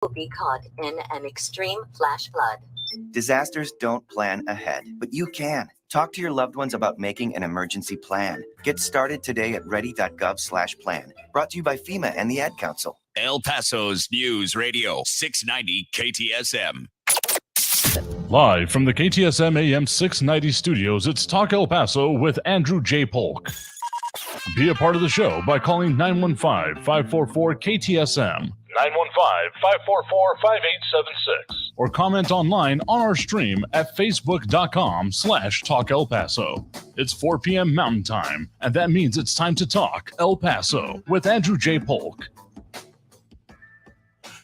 will be caught in an extreme flash flood. Disasters don't plan ahead, but you can. Talk to your loved ones about making an emergency plan. Get started today at ready.gov/plan. Brought to you by FEMA and the Ad Council. El Paso's News Radio 690 KTSM. Live from the KTSM AM 690 studios, it's Talk El Paso with Andrew J. Polk. Be a part of the show by calling 915-544-KTSM, 915-544-5876, or comment online on our stream at facebook.com/Talk El Paso. It's 4 p.m. Mountain Time, and that means it's time to talk El Paso with Andrew J. Polk.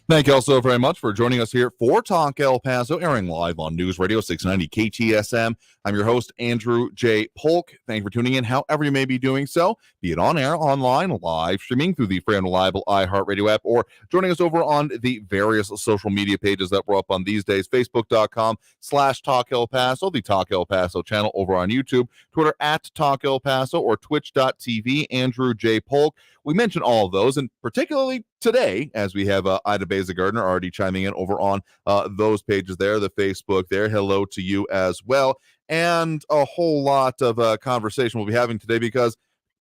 Thank you all so very much for joining us here for Talk El Paso, airing live on News Radio 690 KTSM. I'm your host, Andrew J. Polk. Thank you for tuning in, however you may be doing so, be it on air, online, live streaming through the free and reliable iHeartRadio app, or joining us over on the various social media pages that we're up on these days, facebook.com/Talk El Paso, the Talk El Paso channel over on YouTube, Twitter at Talk El Paso, or twitch.tv, Andrew J. Polk. We mentioned all of those, and particularly today, as we have Ida Beza-Gardner already chiming in over on those pages there, the Facebook there. Hello to you as well. And a whole lot of conversation we'll be having today, because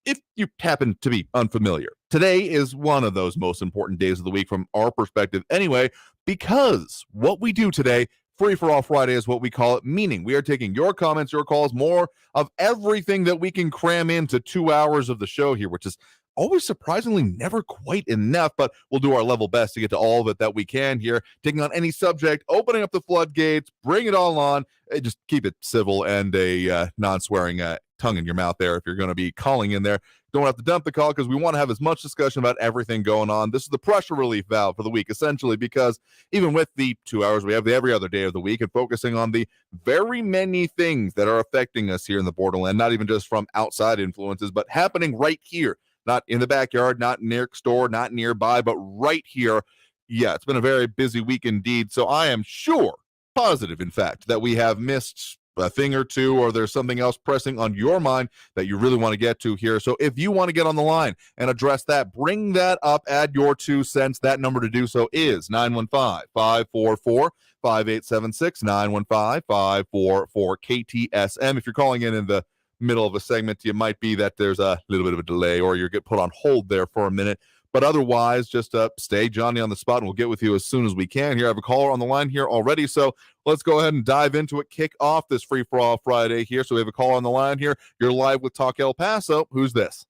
if you happen to be unfamiliar, today is one of those most important days of the week from our perspective anyway, because what we do today, Free for All Friday, is what we call it, meaning we are taking your comments, your calls, more of everything that we can cram into 2 hours of the show here, which is always surprisingly never quite enough, but we'll do our level best to get to all of it that we can here, taking on any subject, opening up the floodgates, bring it all on. Just keep it civil and a non-swearing tongue in your mouth there if you're going to be calling in there. Don't have to dump the call, because we want to have as much discussion about everything going on. This is the pressure relief valve for the week, essentially, because even with the 2 hours we have every other day of the week, and focusing on the very many things that are affecting us here in the borderland, not even just from outside influences, but happening right here. Not in the backyard, not next door, not nearby, but right here. Yeah, it's been a very busy week indeed. So I am sure, positive, in fact, that we have missed a thing or two, or there's something else pressing on your mind that you really want to get to here. So if you want to get on the line and address that, bring that up, add your 2 cents. That number to do so is 915-544-5876, 915-544-KTSM. If you're calling in the middle of a segment, you might be that there's a little bit of a delay, or you get put on hold there for a minute. But otherwise, just stay Johnny on the spot, and we'll get with you as soon as we can. Here, I have a caller on the line here already, so let's go ahead and dive into it. Kick off this Free for All Friday here. So we have a caller on the line here. You're live with Talk El Paso. Who's this?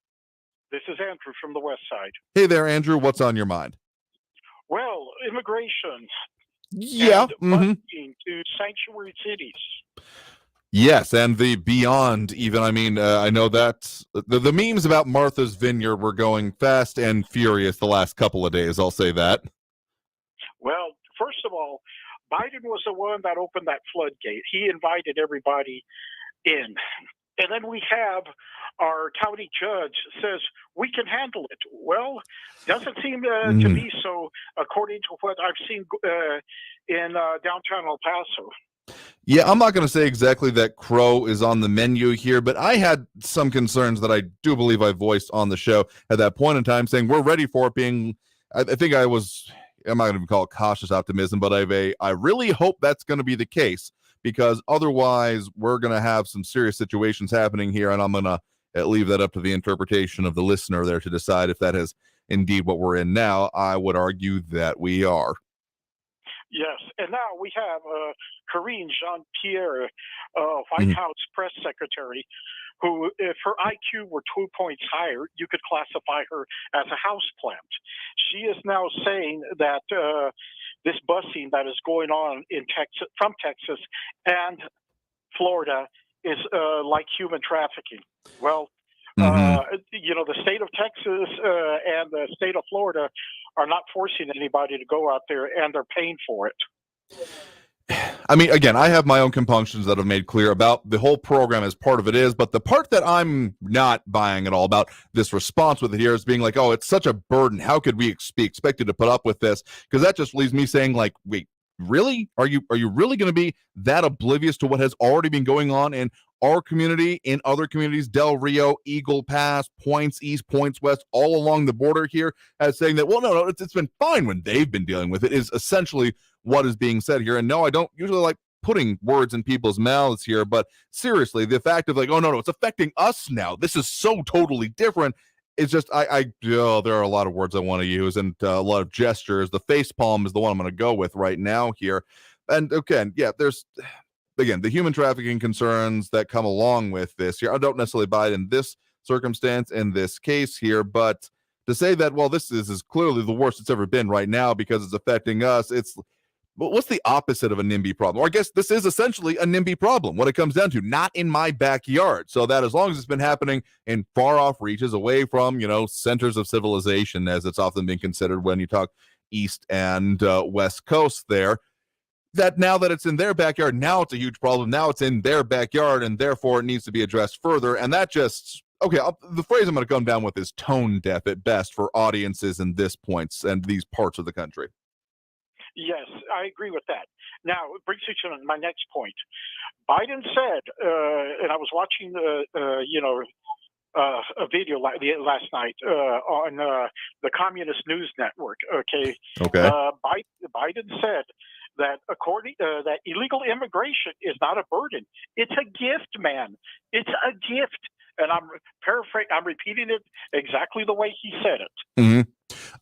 This is Andrew from the West Side. Hey there, Andrew. What's on your mind? Well, immigration. Yeah. And busing to sanctuary cities. Yes, and the beyond even. I mean, I know that the memes about Martha's Vineyard were going fast and furious the last couple of days, I'll say that. Well, first of all, Biden was the one that opened that floodgate. He invited everybody in. And then we have our county judge says we can handle it. Well, doesn't seem to be so, according to what I've seen in downtown El Paso. Yeah, I'm not going to say exactly that Crow is on the menu here, but I had some concerns that I do believe I voiced on the show at that point in time, saying we're ready for it being, I think I'm not going to even call it cautious optimism, but I really hope that's going to be the case, because otherwise we're going to have some serious situations happening here, and I'm going to leave that up to the interpretation of the listener there to decide if that is indeed what we're in now. I would argue that we are. Yes, and now we have Karine Jean-Pierre, White House press secretary, who, if her IQ were 2 points higher, you could classify her as a houseplant. She is now saying that this busing that is going on in Texas, from Texas and Florida, is like human trafficking. Well, the state of Texas and the state of Florida are not forcing anybody to go out there, and they're paying for it. I mean, again, I have my own compunctions that I've made clear about the whole program as part of it is, but the part that I'm not buying at all about this response with it here is being like, oh, it's such a burden. How could we be expected to put up with this? Because that just leaves me saying, like, wait, really? Are you really going to be that oblivious to what has already been going on in our community, in other communities, Del Rio, Eagle Pass, points east, points west, all along the border here, as saying that, well, no, it's been fine when they've been dealing with it, is essentially what is being said here. And no, I don't usually like putting words in people's mouths here, but seriously, the fact of like, oh, no, it's affecting us now. This is so totally different. It's just, there are a lot of words I want to use and a lot of gestures. The face palm is the one I'm going to go with right now here. And again, there's the human trafficking concerns that come along with this here. I don't necessarily buy it in this circumstance, in this case here, but to say that, well, this is clearly the worst it's ever been right now because it's affecting us, but what's the opposite of a NIMBY problem? Or I guess this is essentially a NIMBY problem, what it comes down to, not in my backyard. So that as long as it's been happening in far off reaches away from, centers of civilization, as it's often been considered when you talk East and West Coast there, that now that it's in their backyard, now it's a huge problem. Now it's in their backyard, and therefore it needs to be addressed further. And that just, the phrase I'm going to come down with is tone deaf at best for audiences in this points and these parts of the country. Yes, I agree with that. Now, it brings me to my next point. Biden said, and I was watching a video last night on the Communist News Network. Okay. Biden said that that illegal immigration is not a burden; it's a gift, man. It's a gift, and I'm paraphrasing. I'm repeating it exactly the way he said it. Mm-hmm.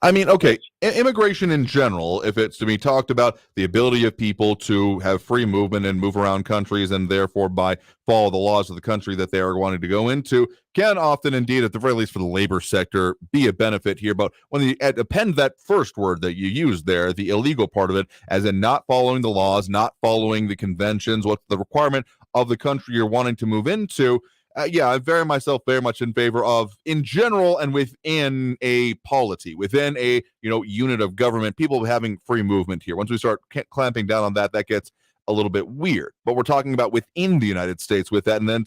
I mean, okay, immigration in general, if it's to be talked about the ability of people to have free movement and move around countries and therefore by follow the laws of the country that they are wanting to go into, can often indeed, at the very least for the labor sector, be a benefit here. But when you append that first word that you used there, the illegal part of it, as in not following the laws, not following the conventions, what's the requirement of the country you're wanting to move into, I'm very much in favor of, in general and within a polity, within a unit of government, people having free movement here. Once we start clamping down on that, that gets a little bit weird. But we're talking about within the United States with that, and then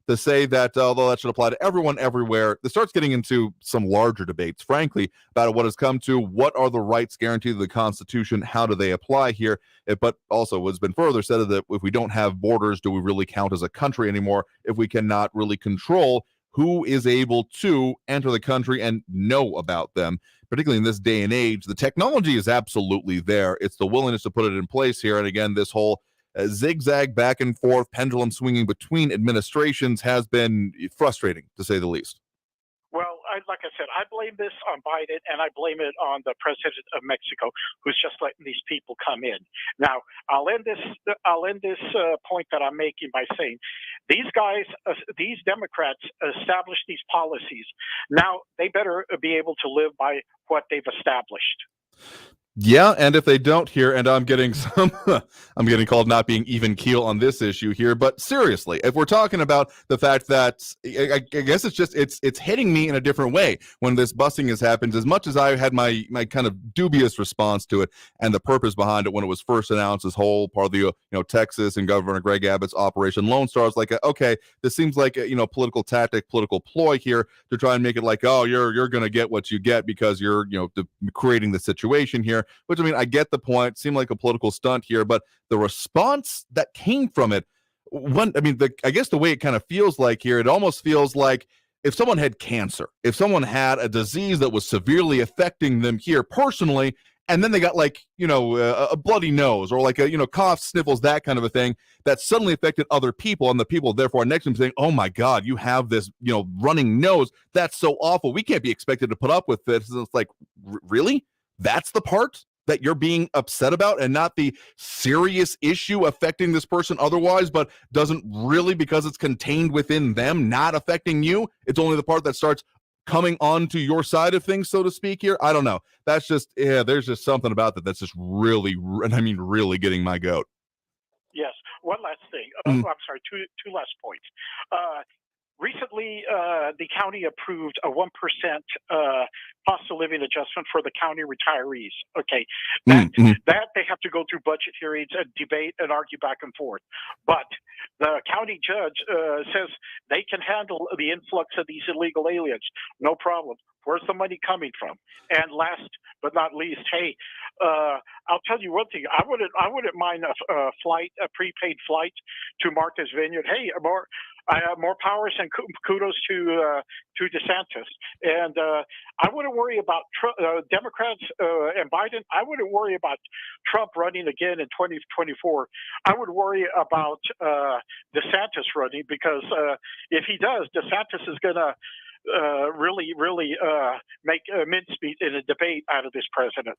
to say that although that should apply to everyone everywhere, this starts getting into some larger debates, frankly, about what has come to what are the rights guaranteed in the Constitution, how do they apply here, but also what's been further said that if we don't have borders, do we really count as a country anymore if we cannot really control who is able to enter the country and know about them, particularly in this day and age? The technology is absolutely there. It's the willingness to put it in place here. And again, this whole zigzag back and forth pendulum swinging between administrations has been frustrating, to say the least. Well, like I said, I blame this on Biden, and I blame it on the president of Mexico, who's just letting these people come in. Now, I'll end this point that I'm making by saying, these guys, these Democrats, established these policies. Now they better be able to live by what they've established. Yeah, and if they don't here, and I'm getting called not being even keel on this issue here, but seriously, if we're talking about the fact that I guess it's hitting me in a different way when this busing has happened, as much as I had my kind of dubious response to it and the purpose behind it when it was first announced, this whole part of the Texas and Governor Greg Abbott's Operation Lone Star, is like, okay, this seems like a political tactic, political ploy here to try and make it like, oh, you're going to get what you get because you're creating the situation here. Which, I mean, I get the point. It seemed like a political stunt here, but the response that came from it, I guess the way it kind of feels like here, it almost feels like if someone had cancer, if someone had a disease that was severely affecting them here personally, and then they got a bloody nose or like a cough, sniffles, that kind of a thing that suddenly affected other people, and the people therefore next to them saying, oh my God, you have this running nose, that's so awful, we can't be expected to put up with this. And it's like, really? That's the part that you're being upset about, and not the serious issue affecting this person otherwise, but doesn't really, because it's contained within them, not affecting you. It's only the part that starts coming onto your side of things, so to speak here. I don't know. That's just, there's just something about that that's just really, and I mean really getting my goat. Yes. One last thing. I'm sorry, two last points. recently, the county approved a 1% cost of living adjustment for the county retirees. Okay, that they have to go through budget hearings and debate and argue back and forth. But the county judge says they can handle the influx of these illegal aliens, no problem. Where's the money coming from? And last but not least, hey, I'll tell you one thing. I wouldn't mind a prepaid flight to Martha's Vineyard. Hey, more powers and kudos to DeSantis. And I wouldn't worry about Democrats and Biden. I wouldn't worry about Trump running again in 2024. I would worry about DeSantis running, because if he does, DeSantis is going to really make a mincemeat in a debate out of this president.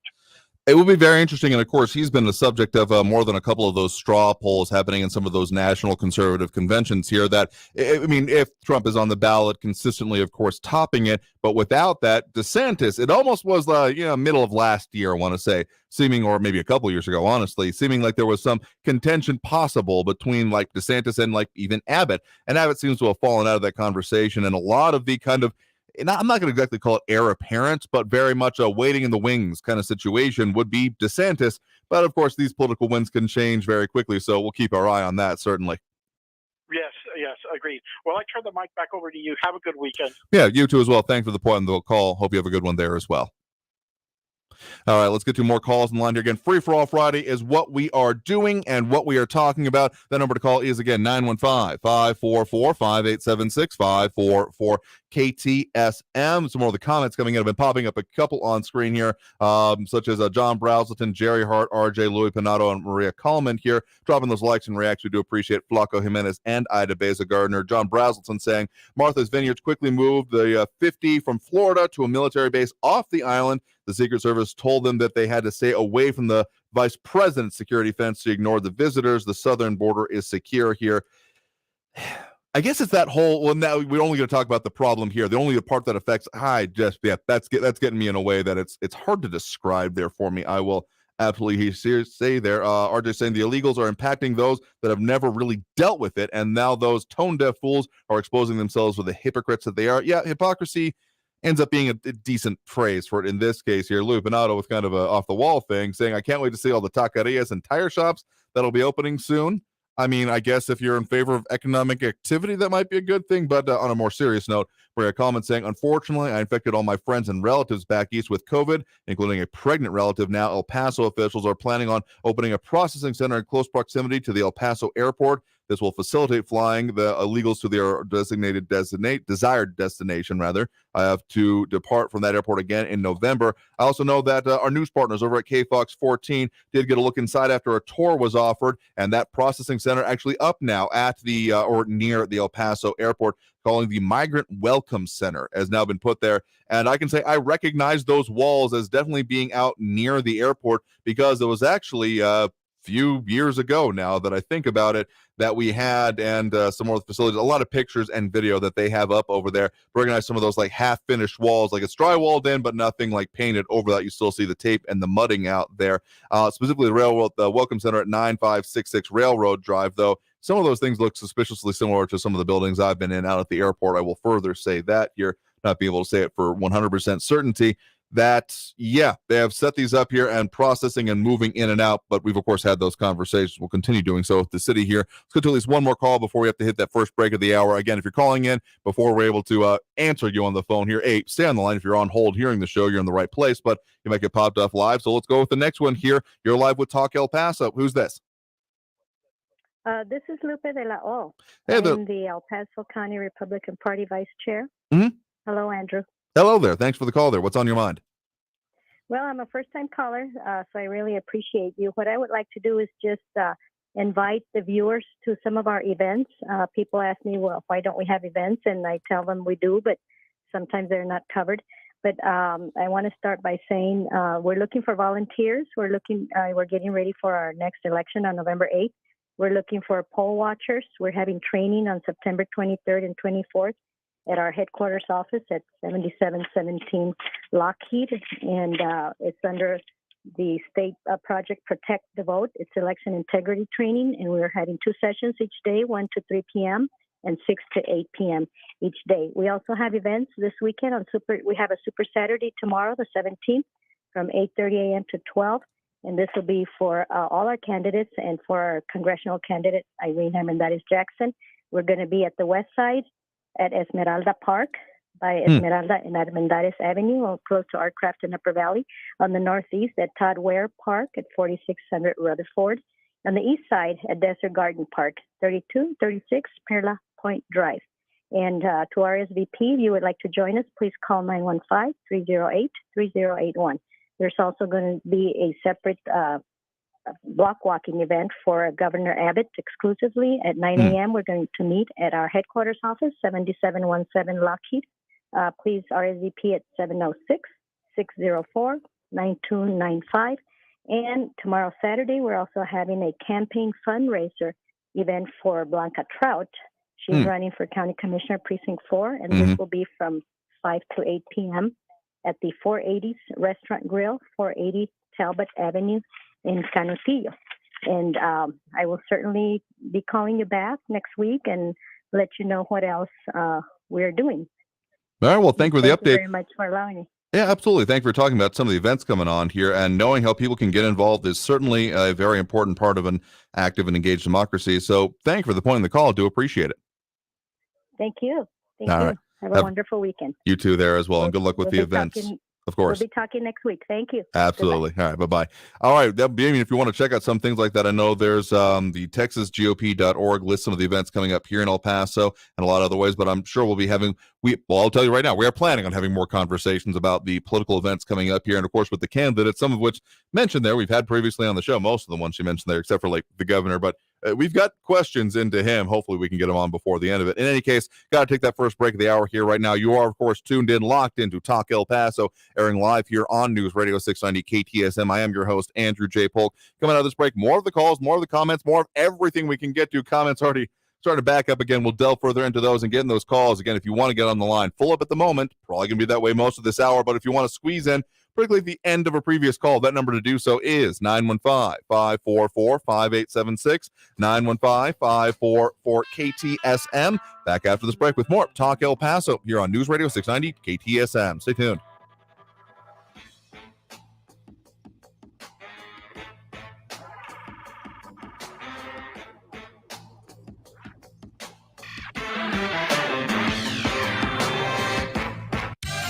It will be very interesting, and of course, he's been the subject of more than a couple of those straw polls happening in some of those national conservative conventions here. That, I mean, if Trump is on the ballot consistently, of course, topping it, but without that, DeSantis, it almost was middle of last year, I want to say, seeming, or maybe a couple years ago, honestly, seeming like there was some contention possible between like DeSantis and like even Abbott, and Abbott seems to have fallen out of that conversation, and a lot of the kind of, I'm not going to exactly call it heir apparent, but very much a waiting in the wings kind of situation would be DeSantis. But of course, these political winds can change very quickly, so we'll keep our eye on that, certainly. Yes, agreed. Well, I turn the mic back over to you. Have a good weekend. Yeah, you too as well. Thanks for the point on the call. Hope you have a good one there as well. All right, let's get to more calls in line here. Again, Free for All Friday is what we are doing and what we are talking about. The number to call is, again, 915-544-5876, 544-KTSM. Some more of the comments coming in have been popping up a couple on screen here, such as John Brazelton, Jerry Hart, RJ, Louis Pinato, and Maria Coleman here, dropping those likes and reacts. We do appreciate Flaco Jimenez and Ida Beza Gardner. John Brazelton saying, Martha's Vineyards quickly moved the 50 from Florida to a military base off the island. The Secret Service told them that they had to stay away from the vice president's security fence to ignore the visitors. The southern border is secure here. I guess it's that whole, well, now we're only going to talk about the problem here. The only part that affects, that's getting me in a way that it's hard to describe there for me. I will absolutely say there. RJ saying the illegals are impacting those that have never really dealt with it, and now those tone-deaf fools are exposing themselves with the hypocrites that they are. Yeah, hypocrisy ends up being a decent phrase for it in this case here. Lou Benato with kind of a off-the-wall thing, saying, I can't wait to see all the taquerias and tire shops that'll be opening soon. I mean, I guess if you're in favor of economic activity, that might be a good thing. But on a more serious note, we have a comment saying, unfortunately, I infected all my friends and relatives back east with COVID, including a pregnant relative. Now, El Paso officials are planning on opening a processing center in close proximity to the El Paso airport. This will facilitate flying the illegals to their desired destination, rather. I have to depart from that airport again in November. I also know that our news partners over at KFOX 14 did get a look inside after a tour was offered, and that processing center actually up now at the or near the El Paso airport, calling the Migrant Welcome Center, has now been put there. And I can say I recognize those walls as definitely being out near the airport, because it was actually few years ago now that I think about it, that we had, and some more facilities, a lot of pictures and video that they have up over there. Recognize some of those like half-finished walls, like it's drywalled in, but nothing like painted over that. You still see the tape and the mudding out there. Specifically the Welcome Center at 9566 Railroad Drive, though. Some of those things look suspiciously similar to some of the buildings I've been in out at the airport. I will further say that here, not be able to say it for 100% certainty. That, yeah, they have set these up here and processing and moving in and out, but we've, of course, had those conversations. We'll continue doing so with the city here. Let's go to at least one more call before we have to hit that first break of the hour. Again, if you're calling in before we're able to answer you on the phone here, stay on the line. If you're on hold hearing the show, you're in the right place, but you might get popped off live. So let's go with the next one here. You're live with Talk El Paso. Who's this? This is Lupe de la O. Hey, I'm the El Paso County Republican Party Vice Chair. Mm-hmm. Hello, Andrew. Hello there. Thanks for the call there. What's on your mind? Well, I'm a first-time caller, so I really appreciate you. What I would like to do is just invite the viewers to some of our events. People ask me, well, why don't we have events? And I tell them we do, but sometimes they're not covered. But I want to start by saying we're looking for volunteers. We're getting ready for our next election on November 8th. We're looking for poll watchers. We're having training on September 23rd and 24th at our headquarters office at 7717 Lockheed. And it's under the state project Protect the Vote. It's election integrity training. And we're having 2 sessions each day, 1 to 3 p.m. and 6 to 8 p.m. each day. We also have events this weekend we have a Super Saturday tomorrow, the 17th, from 8:30 a.m. to 12. And this will be for all our candidates and for our congressional candidate, Irene Hernandez Jackson. We're going to be at the west side at Esmeralda Park by Esmeralda and Armendariz Avenue, close to Artcraft in Upper Valley. On the northeast at Todd Ware Park at 4600 Rutherford. On the east side at Desert Garden Park, 3236 Perla Point Drive. And to RSVP, if you would like to join us, please call 915-308-3081. There's also going to be a separate block walking event for Governor Abbott exclusively at 9 a.m. We're going to meet at our headquarters office, 7717 Lockheed. Please RSVP at 706-604-9295. And tomorrow, Saturday, we're also having a campaign fundraiser event for Blanca Trout. She's running for County Commissioner Precinct 4, and this will be from 5 to 8 p.m. at the 480s Restaurant Grill, 480 Talbot Avenue in Canutillo. And I will certainly be calling you back next week and let you know what else we're doing. All right, well, thank you for the update. Thank you very much for allowing me. Yeah, absolutely. Thank you for talking about some of the events coming on here, and knowing how people can get involved is certainly a very important part of an active and engaged democracy. So thank you for the point in the call. I do appreciate it. Thank you. Thank All you. right. Have a wonderful weekend. You too there as well, and good luck with the events. Of course. We'll be talking next week. Thank you. Absolutely. Goodbye. All right. Bye-bye. All right. If you want to check out some things like that, I know there's the TexasGOP.org lists some of the events coming up here in El Paso and a lot of other ways, but I'm sure we'll be having, I'll tell you right now, we are planning on having more conversations about the political events coming up here. And of course, with the candidates, some of which mentioned there, we've had previously on the show, most of the ones she mentioned there, except for like the governor, but we've got questions into him. Hopefully we can get him on before the end of it. In any case, got to take that first break of the hour here right now. You are, of course, tuned in, locked into Talk El Paso, airing live here on News Radio 690 KTSM. I am your host, Andrew J. Polk. Coming out of this break, more of the calls, more of the comments, more of everything we can get to. Comments already starting to back up again. We'll delve further into those and get in those calls. Again, if you want to get on the line, full up at the moment, probably going to be that way most of this hour, but if you want to squeeze in, particularly at the end of a previous call, that number to do so is 915-544-5876, 915-544-KTSM. Back after this break with more Talk El Paso here on News Radio 690 KTSM. Stay tuned.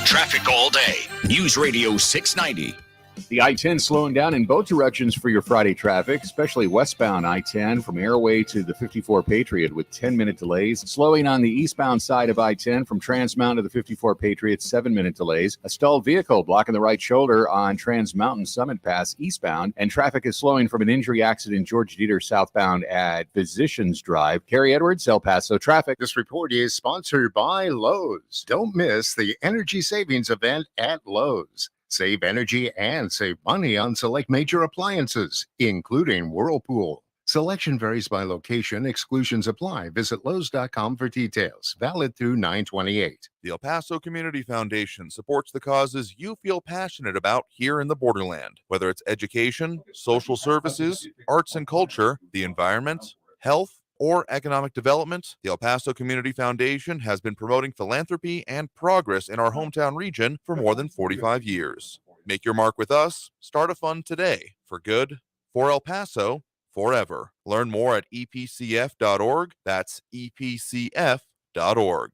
Traffic all day. News Radio 690. The I-10 slowing down in both directions for your Friday traffic, especially westbound I-10 from Airway to the 54 Patriot with 10-minute delays. Slowing on the eastbound side of I-10 from Trans Mountain to the 54 Patriot, 7-minute delays. A stalled vehicle blocking the right shoulder on Trans Mountain Summit Pass eastbound. And traffic is slowing from an injury accident George Dieter southbound at Physicians Drive. Carrie Edwards, El Paso traffic. This report is sponsored by Lowe's. Don't miss the energy savings event at Lowe's. Save energy and save money on select major appliances, including Whirlpool. Selection varies by location. Exclusions apply. Visit Lowe's.com for details. Valid through 9/28. The El Paso Community Foundation supports the causes you feel passionate about here in the borderland. Whether it's education, social services, arts and culture, the environment, health, or economic development, the El Paso Community Foundation has been promoting philanthropy and progress in our hometown region for more than 45 years. Make your mark with us. Start a fund today. For good, for El Paso, forever. Learn more at epcf.org. That's epcf.org.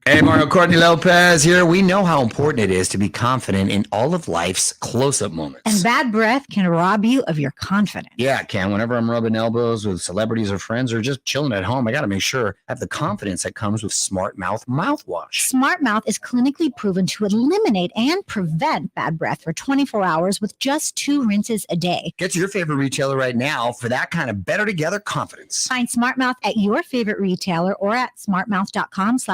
Hey, Mario Courtney Lopez here. We know how important it is to be confident in all of life's close-up moments. And bad breath can rob you of your confidence. Yeah, it can. Whenever I'm rubbing elbows with celebrities or friends or just chilling at home, I got to make sure I have the confidence that comes with Smart Mouth mouthwash. Smart Mouth is clinically proven to eliminate and prevent bad breath for 24 hours with just 2 rinses a day. Get to your favorite retailer right now for that kind of better together confidence. Find Smart Mouth at your favorite retailer or at smartmouth.com/radio.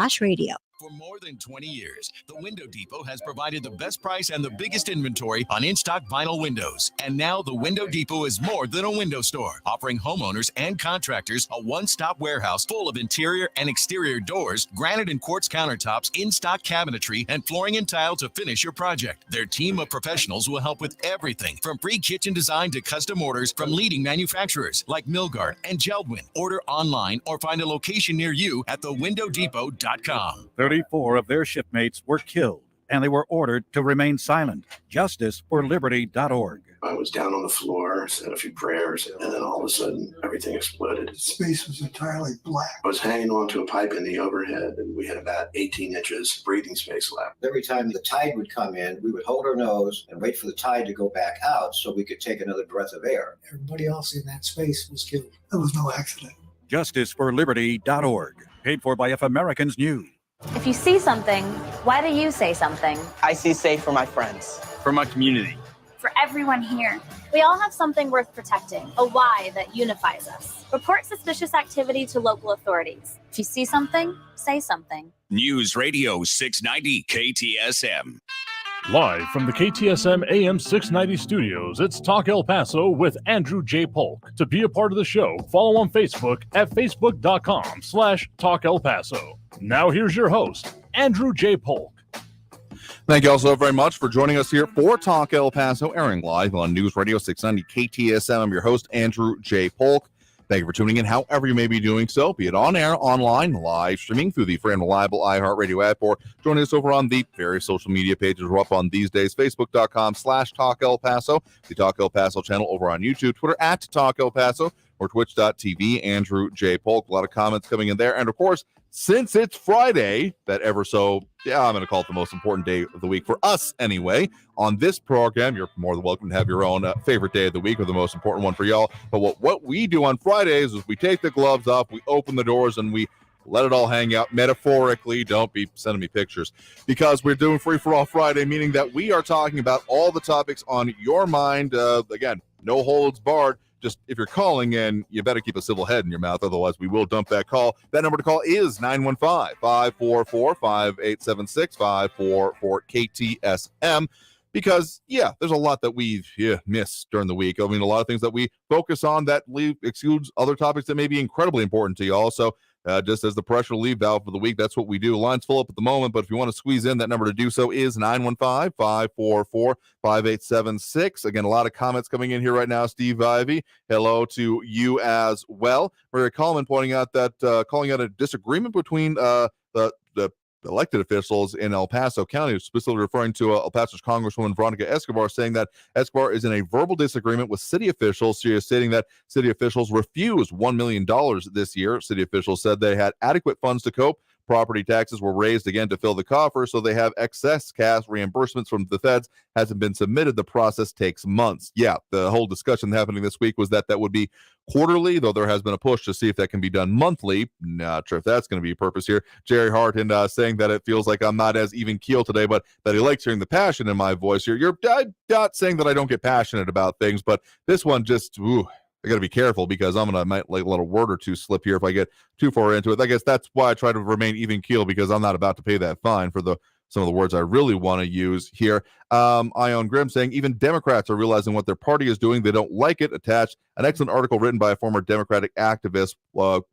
For more than 20 years, the Window Depot has provided the best price and the biggest inventory on in-stock vinyl windows. And now the Window Depot is more than a window store, offering homeowners and contractors a one-stop warehouse full of interior and exterior doors, granite and quartz countertops, in-stock cabinetry, and flooring and tile to finish your project. Their team of professionals will help with everything from free kitchen design to custom orders from leading manufacturers like Milgard and Geldwin. Order online or find a location near you at thewindowdepot.com. 34 of their shipmates were killed, and they were ordered to remain silent. JusticeForLiberty.org. I was down on the floor, said a few prayers, and then all of a sudden, everything exploded. The space was entirely black. I was hanging onto a pipe in the overhead, and we had about 18 inches breathing space left. Every time the tide would come in, we would hold our nose and wait for the tide to go back out so we could take another breath of air. Everybody else in that space was killed. There was no accident. JusticeForLiberty.org. Paid for by If Americans Knew. If you see something, why do you say something? I see safe for my friends. For my community. For everyone here. We all have something worth protecting, a why that unifies us. Report suspicious activity to local authorities. If you see something, say something. News Radio 690 KTSM. Live from the KTSM AM 690 studios, it's Talk El Paso with Andrew J. Polk. To be a part of the show, follow on Facebook at facebook.com/Talk El Paso. Now here's your host, Andrew J. Polk. Thank you all so very much for joining us here for Talk El Paso, airing live on News Radio 690 KTSM. I'm your host, Andrew J. Polk. Thank you for tuning in, however you may be doing so, be it on air, online, live streaming through the free and reliable iHeartRadio app, or joining us over on the various social media pages we're up on these days, facebook.com/Talk El Paso, the Talk El Paso channel over on YouTube, Twitter at Talk El Paso, or twitch.tv, Andrew J. Polk. A lot of comments coming in there. And of course, since it's Friday, that ever so, I'm going to call it the most important day of the week for us anyway. On this program, you're more than welcome to have your own favorite day of the week or the most important one for y'all. But what we do on Fridays is we take the gloves off, we open the doors, and we let it all hang out metaphorically. Don't be sending me pictures, because we're doing Free for All Friday, meaning that we are talking about all the topics on your mind. Again, no holds barred. Just if you're calling in, you better keep a civil head in your mouth. Otherwise, we will dump that call. That number to call is 915-544-5876, 544-KTSM. Because, there's a lot that we've missed during the week. I mean, a lot of things that we focus on that excludes other topics that may be incredibly important to you all. So just as the pressure relief valve for the week, that's what we do. Line's full up at the moment, but if you want to squeeze in, that number to do so is 915-544-5876. Again, a lot of comments coming in here right now. Steve Ivey, hello to you as well. Maria Coleman pointing out that calling out a disagreement between the elected officials in El Paso County, specifically referring to El Paso's Congresswoman Veronica Escobar, saying that Escobar is in a verbal disagreement with city officials. She is stating that city officials refused $1 million this year. City officials said they had adequate funds to cope. Property taxes were raised again to fill the coffers, so they have excess cash. Reimbursements from the feds hasn't been submitted. The process takes months. The whole discussion happening this week was that would be quarterly, though there has been a push to see if that can be done monthly. Not sure if that's going to be a purpose here. Jerry Harton saying that it feels like I'm not as even keel today, but that he likes hearing the passion in my voice here. You're not saying that I don't get passionate about things, but this one just, I got to be careful, because might let a word or two slip here if I get too far into it. I guess that's why I try to remain even keel, because I'm not about to pay that fine for some of the words I really want to use here. Ion Grimm saying even Democrats are realizing what their party is doing. They don't like it. Attached an excellent article written by a former Democratic activist,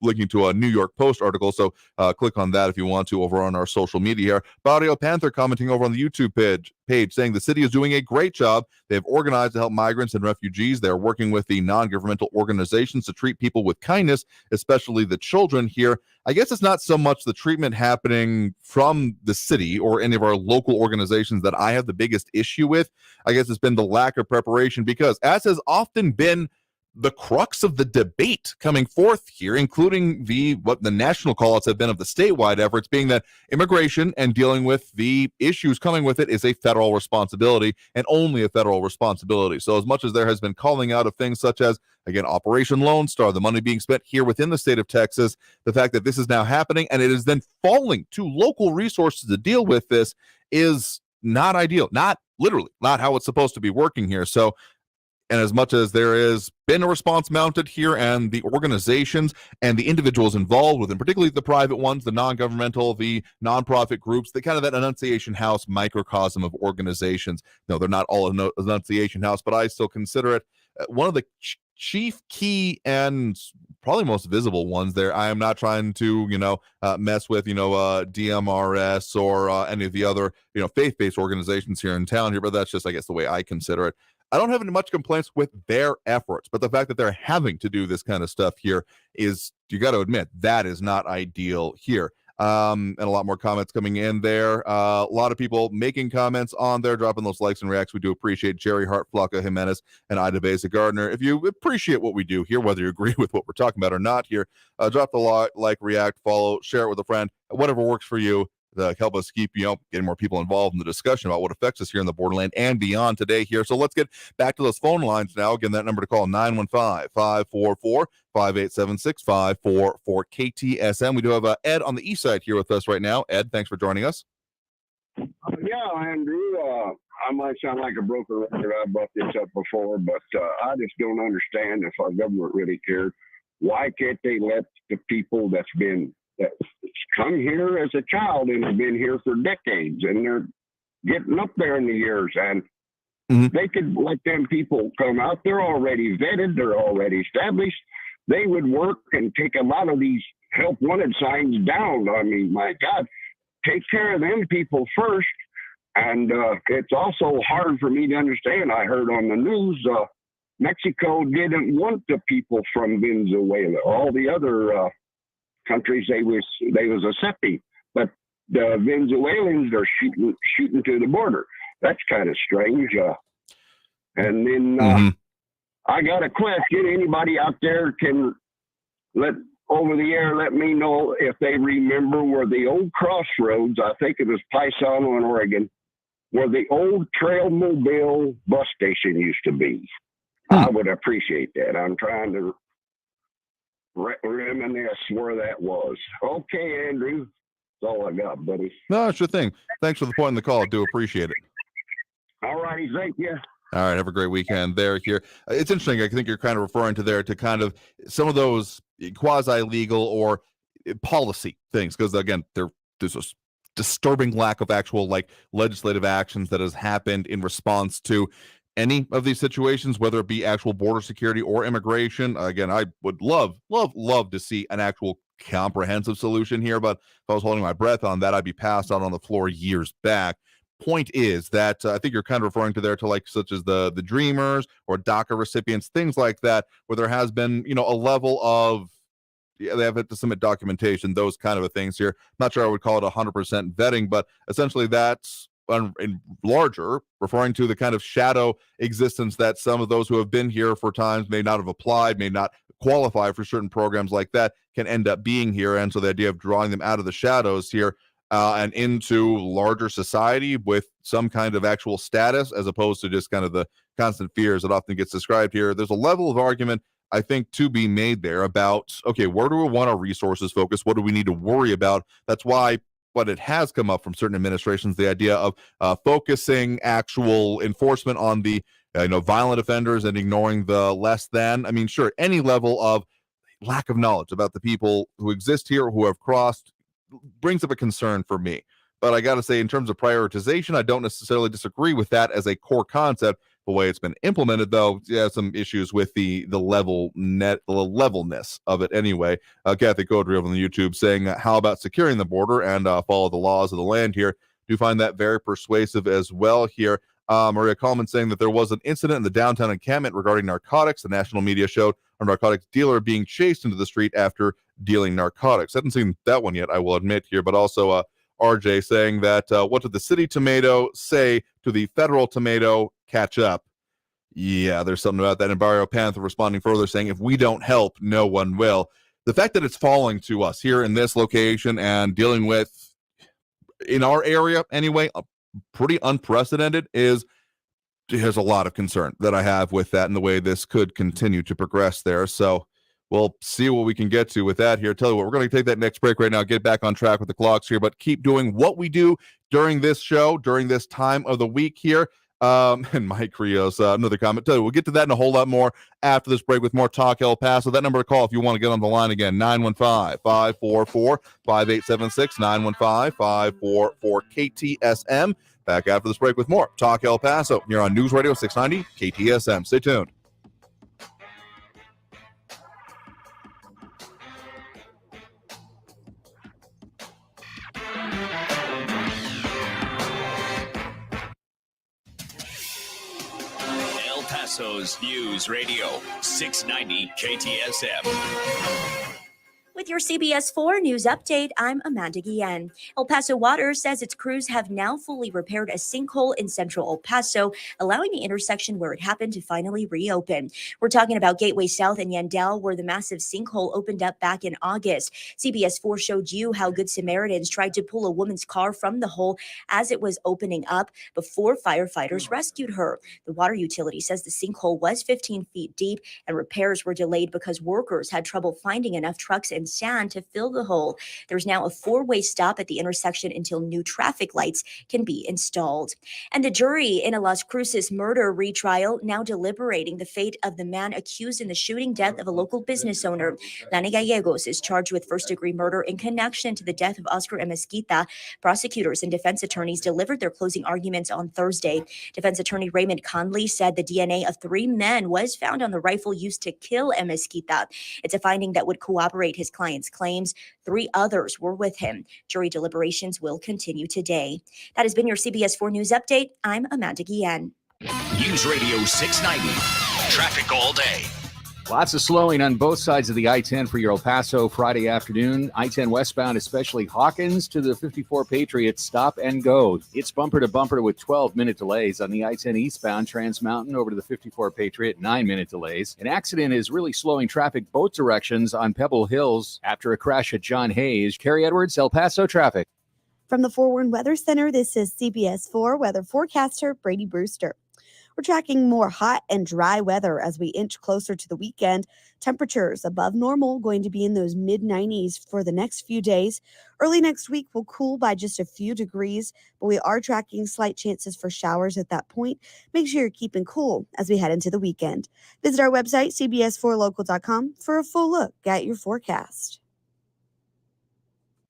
linking to a New York Post article. So click on that if you want to over on our social media here. Barrio Panther commenting over on the YouTube page saying the city is doing a great job. They have organized to help migrants and refugees. They're working with the non-governmental organizations to treat people with kindness, especially the children here. I guess it's not so much the treatment happening from the city or any of our local organizations that I have the biggest issue with. I guess it's been the lack of preparation, because as has often been the crux of the debate coming forth here, including what the national call-outs have been of the statewide efforts, being that immigration and dealing with the issues coming with it is a federal responsibility, and only a federal responsibility. So as much as there has been calling out of things such as, again, Operation Lone Star, the money being spent here within the state of Texas, the fact that this is now happening and it is then falling to local resources to deal with this is not ideal, not literally, not how it's supposed to be working here. So And as much as there has been a response mounted here, and the organizations and the individuals involved with, and particularly the private ones, the non-governmental, the nonprofit groups, the kind of that Annunciation House microcosm of organizations. No, they're not all Annunciation House, but I still consider it one of the chief, key, and probably most visible ones there. I am not trying to, mess with, DMRS or any of the other, faith-based organizations here in town here, but that's just, I guess, the way I consider it. I don't have any much complaints with their efforts, but the fact that they're having to do this kind of stuff here is, you got to admit, that is not ideal here. And a lot more comments coming in there. A lot of people making comments on there, dropping those likes and reacts. We do appreciate Jerry Hart, Flocka Jimenez, and Ida Beza Gardner. If you appreciate what we do here, whether you agree with what we're talking about or not here, drop the like, react, follow, share it with a friend, whatever works for you. Help us keep, getting more people involved in the discussion about what affects us here in the borderland and beyond today here. So let's get back to those phone lines now. Again, that number to call, 915-544-5876, 544 KTSM. We do have Ed on the east side here with us right now. Ed, thanks for joining us. Yeah, Andrew, I might sound like a broken record. I brought this up before, but I just don't understand, if our government really cared, why can't they let the people that's come here as a child and have been here for decades, and they're getting up there in the years, and they could let them people come out. They're already vetted. They're already established. They would work and take a lot of these help wanted signs down. I mean, my God, take care of them people first. And it's also hard for me to understand. I heard on the news, Mexico didn't want the people from Venezuela. All the other countries they was accepting, but the Venezuelans are shooting to the border. That's kind of strange. And then I got a question. Anybody out there can let me know if they remember where the old crossroads, I think it was Paisano in Oregon, where the old Trailmobile bus station used to be. I would appreciate that. I'm trying to reminisce where that was. Okay, Andrew. That's all I got, buddy. No, sure thing. Thanks for the point in the call. I do appreciate it. All righty. Thank you. All right. Have a great weekend there here. It's interesting. I think you're kind of referring to kind of some of those quasi-legal or policy things, because again, there's a disturbing lack of actual legislative actions that has happened in response to any of these situations, whether it be actual border security or immigration. Again, I would love to see an actual comprehensive solution here, but if I was holding my breath on that, I'd be passed out on the floor years back. Point is that I think you're kind of referring to there to such as the Dreamers or DACA recipients, things like that, where there has been, a level of, they have to submit documentation, those kind of things here. Not sure I would call it 100% vetting, but essentially that's in larger, referring to the kind of shadow existence that some of those who have been here for times may not have applied, may not qualify for certain programs like that, can end up being here. And so the idea of drawing them out of the shadows here and into larger society with some kind of actual status, as opposed to just kind of the constant fears that often gets described here. There's a level of argument, I think, to be made there about, okay, where do we want our resources focused? What do we need to worry about? That's why what it has come up from certain administrations, the idea of focusing actual enforcement on the violent offenders and ignoring the less than. I mean, sure, any level of lack of knowledge about the people who exist here, who have crossed, brings up a concern for me. But I got to say, in terms of prioritization, I don't necessarily disagree with that as a core concept. The way it's been implemented, though, yeah, some issues with the levelness of it anyway. Kathy Codry over on the YouTube saying, how about securing the border and follow the laws of the land here? Do find that very persuasive as well here. Maria Coleman saying that there was an incident in the downtown encampment regarding narcotics. The national media showed a narcotics dealer being chased into the street after dealing narcotics. I haven't seen that one yet, I will admit here, but also RJ saying that what did the city tomato say to the federal tomato? Catch up. Yeah, there's something about that. And Barrio Panther responding further saying, if we don't help, no one will. The fact that it's falling to us here in this location and dealing with, in our area anyway, pretty unprecedented, there's a lot of concern that I have with that and the way this could continue to progress there. So we'll see what we can get to with that here. Tell you what, we're going to take that next break right now, get back on track with the clocks here, but keep doing what we do during this show, during this time of the week here. And Mike Rios, another comment. We'll get to that and a whole lot more after this break with more Talk El Paso. That number to call if you want to get on the line again, 915-544-5876, 915-544-KTSM. Back after this break with more Talk El Paso here on News Radio 690 KTSM. Stay tuned. El Paso's News Radio 690 KTSM. With your CBS 4 news update, I'm Amanda Guillen. El Paso Water says its crews have now fully repaired a sinkhole in central El Paso, allowing the intersection where it happened to finally reopen. We're talking about Gateway South and Yandell, where the massive sinkhole opened up back in August. CBS 4 showed you how Good Samaritans tried to pull a woman's car from the hole as it was opening up before firefighters rescued her. The water utility says the sinkhole was 15 feet deep and repairs were delayed because workers had trouble finding enough trucks and sand to fill the hole. There's now a 4-way stop at the intersection until new traffic lights can be installed. And a jury in a Las Cruces murder retrial now deliberating the fate of the man accused in the shooting death of a local business owner. Lani Gallegos is charged with first-degree murder in connection to the death of Oscar Mesquita. Prosecutors and defense attorneys delivered their closing arguments on Thursday. Defense attorney Raymond Conley said the DNA of 3 men was found on the rifle used to kill Mesquita. It's a finding that would corroborate his client's claims. 3 others were with him. Jury deliberations will continue today. That has been your CBS 4 News Update. I'm Amanda Guillen. News Radio 690. Traffic all day. Lots of slowing on both sides of the I-10 for your El Paso Friday afternoon. I-10 westbound, especially Hawkins to the 54 Patriot, stop and go. It's bumper to bumper with 12-minute delays. On the I-10 eastbound, Trans Mountain over to the 54 Patriot, 9-minute delays. An accident is really slowing traffic both directions on Pebble Hills after a crash at John Hayes. Carrie Edwards, El Paso traffic. From the Forewarned Weather Center, this is CBS 4 weather forecaster Brady Brewster. We're tracking more hot and dry weather as we inch closer to the weekend. Temperatures above normal, going to be in those mid-90s for the next few days. Early next week will cool by just a few degrees, but we are tracking slight chances for showers at that point. Make sure you're keeping cool as we head into the weekend. Visit our website, cbs4local.com, for a full look at your forecast.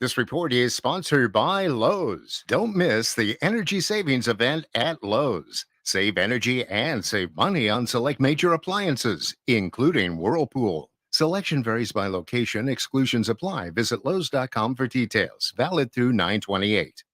This report is sponsored by Lowe's. Don't miss the energy savings event at Lowe's. Save energy and save money on select major appliances, including Whirlpool. Selection varies by location. Exclusions apply. Visit Lowe's.com for details. Valid through 9/28.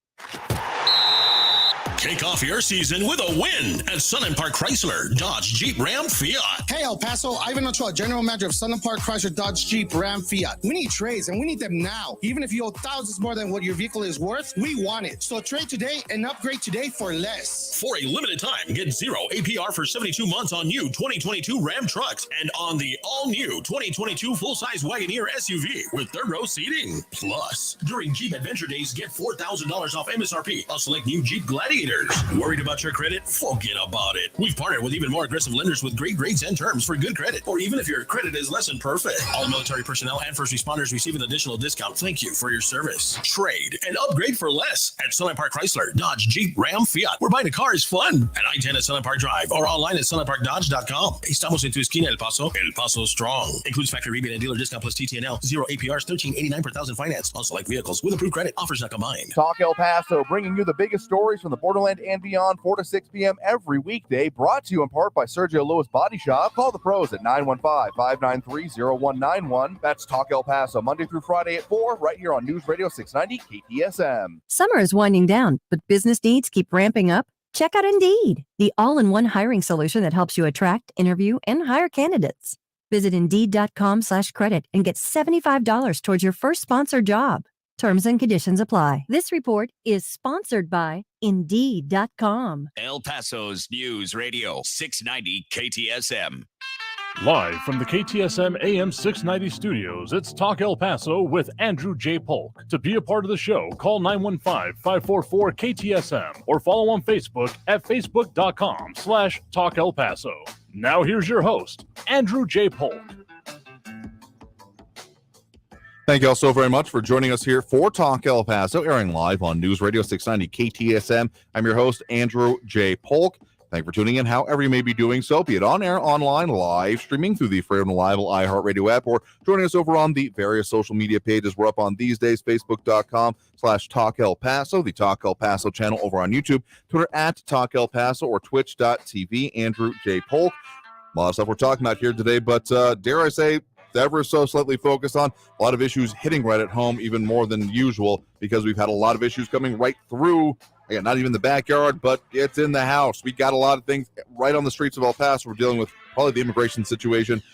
Kick off your season with a win at Sun & Park Chrysler, Dodge, Jeep, Ram, Fiat. Hey, El Paso, Ivan Ochoa, General Manager of Sun & Park Chrysler, Dodge, Jeep, Ram, Fiat. We need trades, and we need them now. Even if you owe thousands more than what your vehicle is worth, we want it. So trade today and upgrade today for less. For a limited time, get 0 APR for 72 months on new 2022 Ram trucks and on the all-new 2022 full-size Wagoneer SUV with third-row seating. Plus, during Jeep Adventure Days, get $4,000 off MSRP on select new Jeep Gladiators. Worried about your credit? Forget about it. We've partnered with even more aggressive lenders with great rates and terms for good credit, or even if your credit is less than perfect. All military personnel and first responders receive an additional discount. Thank you for your service. Trade and upgrade for less at Sun & Park Chrysler, Dodge, Jeep, Ram, Fiat. Where buying a car is fun at I-10 at Sun & Park Drive or online at sunandparkdodge.com. Estamos en tu esquina, El Paso. El Paso Strong. Includes factory rebate and dealer discount plus TTNL. 0 APRs, $13.89 per thousand finance on select vehicles with approved credit. Offers not combined. Talk El Paso, bringing you the biggest stories from the borderland and beyond, 4 to 6 p.m. every weekday. Brought to you in part by Sergio Lewis Body Shop. Call the pros at 915-593-0191. That's Talk El Paso, Monday through Friday at 4, right here on News Radio 690 KTSM. Summer is winding down, but business needs keep ramping up. Check out Indeed, the all-in-one hiring solution that helps you attract, interview, and hire candidates. Visit Indeed.com/credit and get $75 towards your first sponsored job. Terms and conditions apply. This report is sponsored by Indeed.com. El Paso's News Radio 690 KTSM. Live from the KTSM AM 690 studios, it's Talk El Paso with Andrew J. Polk. To be a part of the show, call 915-544-KTSM or follow on Facebook at facebook.com/Talk El Paso. Now here's your host, Andrew J. Polk. Thank you all so very much for joining us here for Talk El Paso, airing live on News Radio 690 KTSM. I'm your host, Andrew J. Polk. Thank you for tuning in, however you may be doing so, be it on air, online, live, streaming through the free and reliable iHeartRadio app, or joining us over on the various social media pages. We're up on these days, Facebook.com/Talk El Paso, the Talk El Paso channel over on YouTube, Twitter @Talk El Paso, or Twitch.tv. Andrew J. Polk. A lot of stuff we're talking about here today, but dare I say, ever so slightly focused on a lot of issues hitting right at home, even more than usual, because we've had a lot of issues coming right through. Again, not even the backyard, but it's in the house. We got a lot of things right on the streets of El Paso. We're dealing with probably the immigration situation,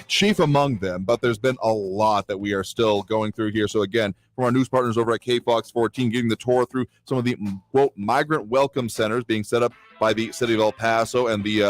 chief among them, but there's been a lot that we are still going through here. So again, from our news partners over at KFOX 14, getting the tour through some of the, quote, migrant welcome centers being set up by the city of El Paso and the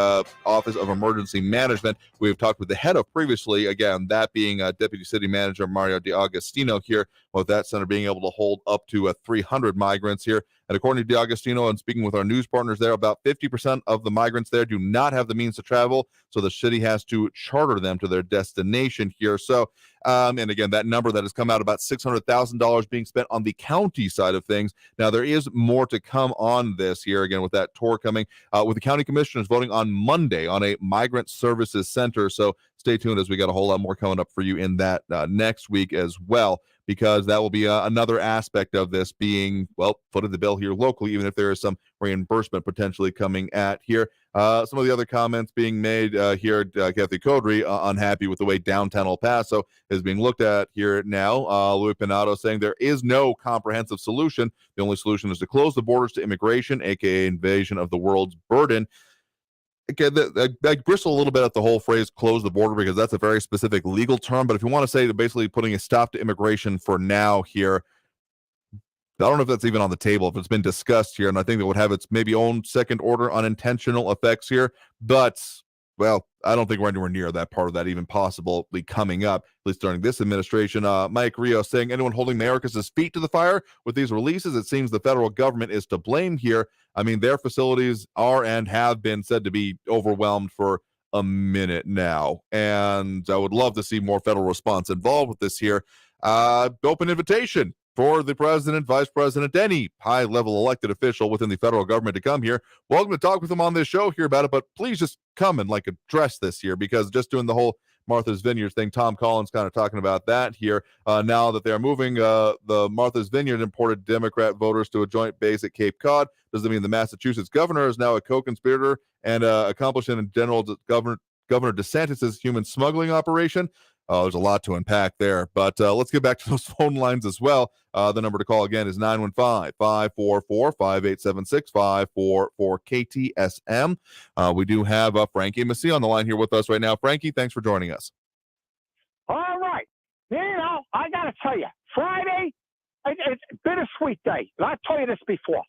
Office of Emergency Management. We've talked with the head of previously, again, that being Deputy City Manager Mario DeAugustino here, with that center being able to hold up to 300 migrants here. And according to DeAugustino, and speaking with our news partners there, about 50% of the migrants there do not have the means to travel, so the city has to charter them to their destination here. So, and again, that number that has come out, about $600,000 being spent on the county side of things. Now, there is more to come on this here, again, with that tour coming, with the county commissioners voting on Monday on a migrant services center. So stay tuned, as we got a whole lot more coming up for you in that next week as well, because that will be another aspect of this being, well, footed the bill here locally, even if there is some reimbursement potentially coming at here. Some of the other comments being made here, Kathy Codry, unhappy with the way downtown El Paso is being looked at here now. Louis Pinato saying there is no comprehensive solution. The only solution is to close the borders to immigration, aka invasion of the world's burden. Again, I bristle a little bit at the whole phrase close the border, because that's a very specific legal term. But if you want to say that basically putting a stop to immigration for now here, I don't know if that's even on the table, if it's been discussed here, and I think that would have its maybe own second order unintentional effects here. But, well, I don't think we're anywhere near that part of that even possibly coming up, at least during this administration. Mike Rio saying anyone holding Mayorkas' feet to the fire with these releases, it seems the federal government is to blame here. I mean, their facilities are and have been said to be overwhelmed for a minute now, and I would love to see more federal response involved with this here. Open invitation for the president, vice president, any high-level elected official within the federal government to come here. Welcome to talk with them on this show, hear about it, but please just come and address this here, because just doing the whole Martha's Vineyard thing, Tom Collins kind of talking about that here, now that they're moving the Martha's Vineyard imported Democrat voters to a joint base at Cape Cod. Does that mean the Massachusetts governor is now a co-conspirator and accomplishing in Governor DeSantis' human smuggling operation? There's a lot to unpack there, but let's get back to those phone lines as well. The number to call again is 915-544-5876, 544-KTSM. We do have Frankie Massey on the line here with us right now. Frankie, thanks for joining us. All right. I got to tell you, Friday, it's a bittersweet day. And I've told you this before.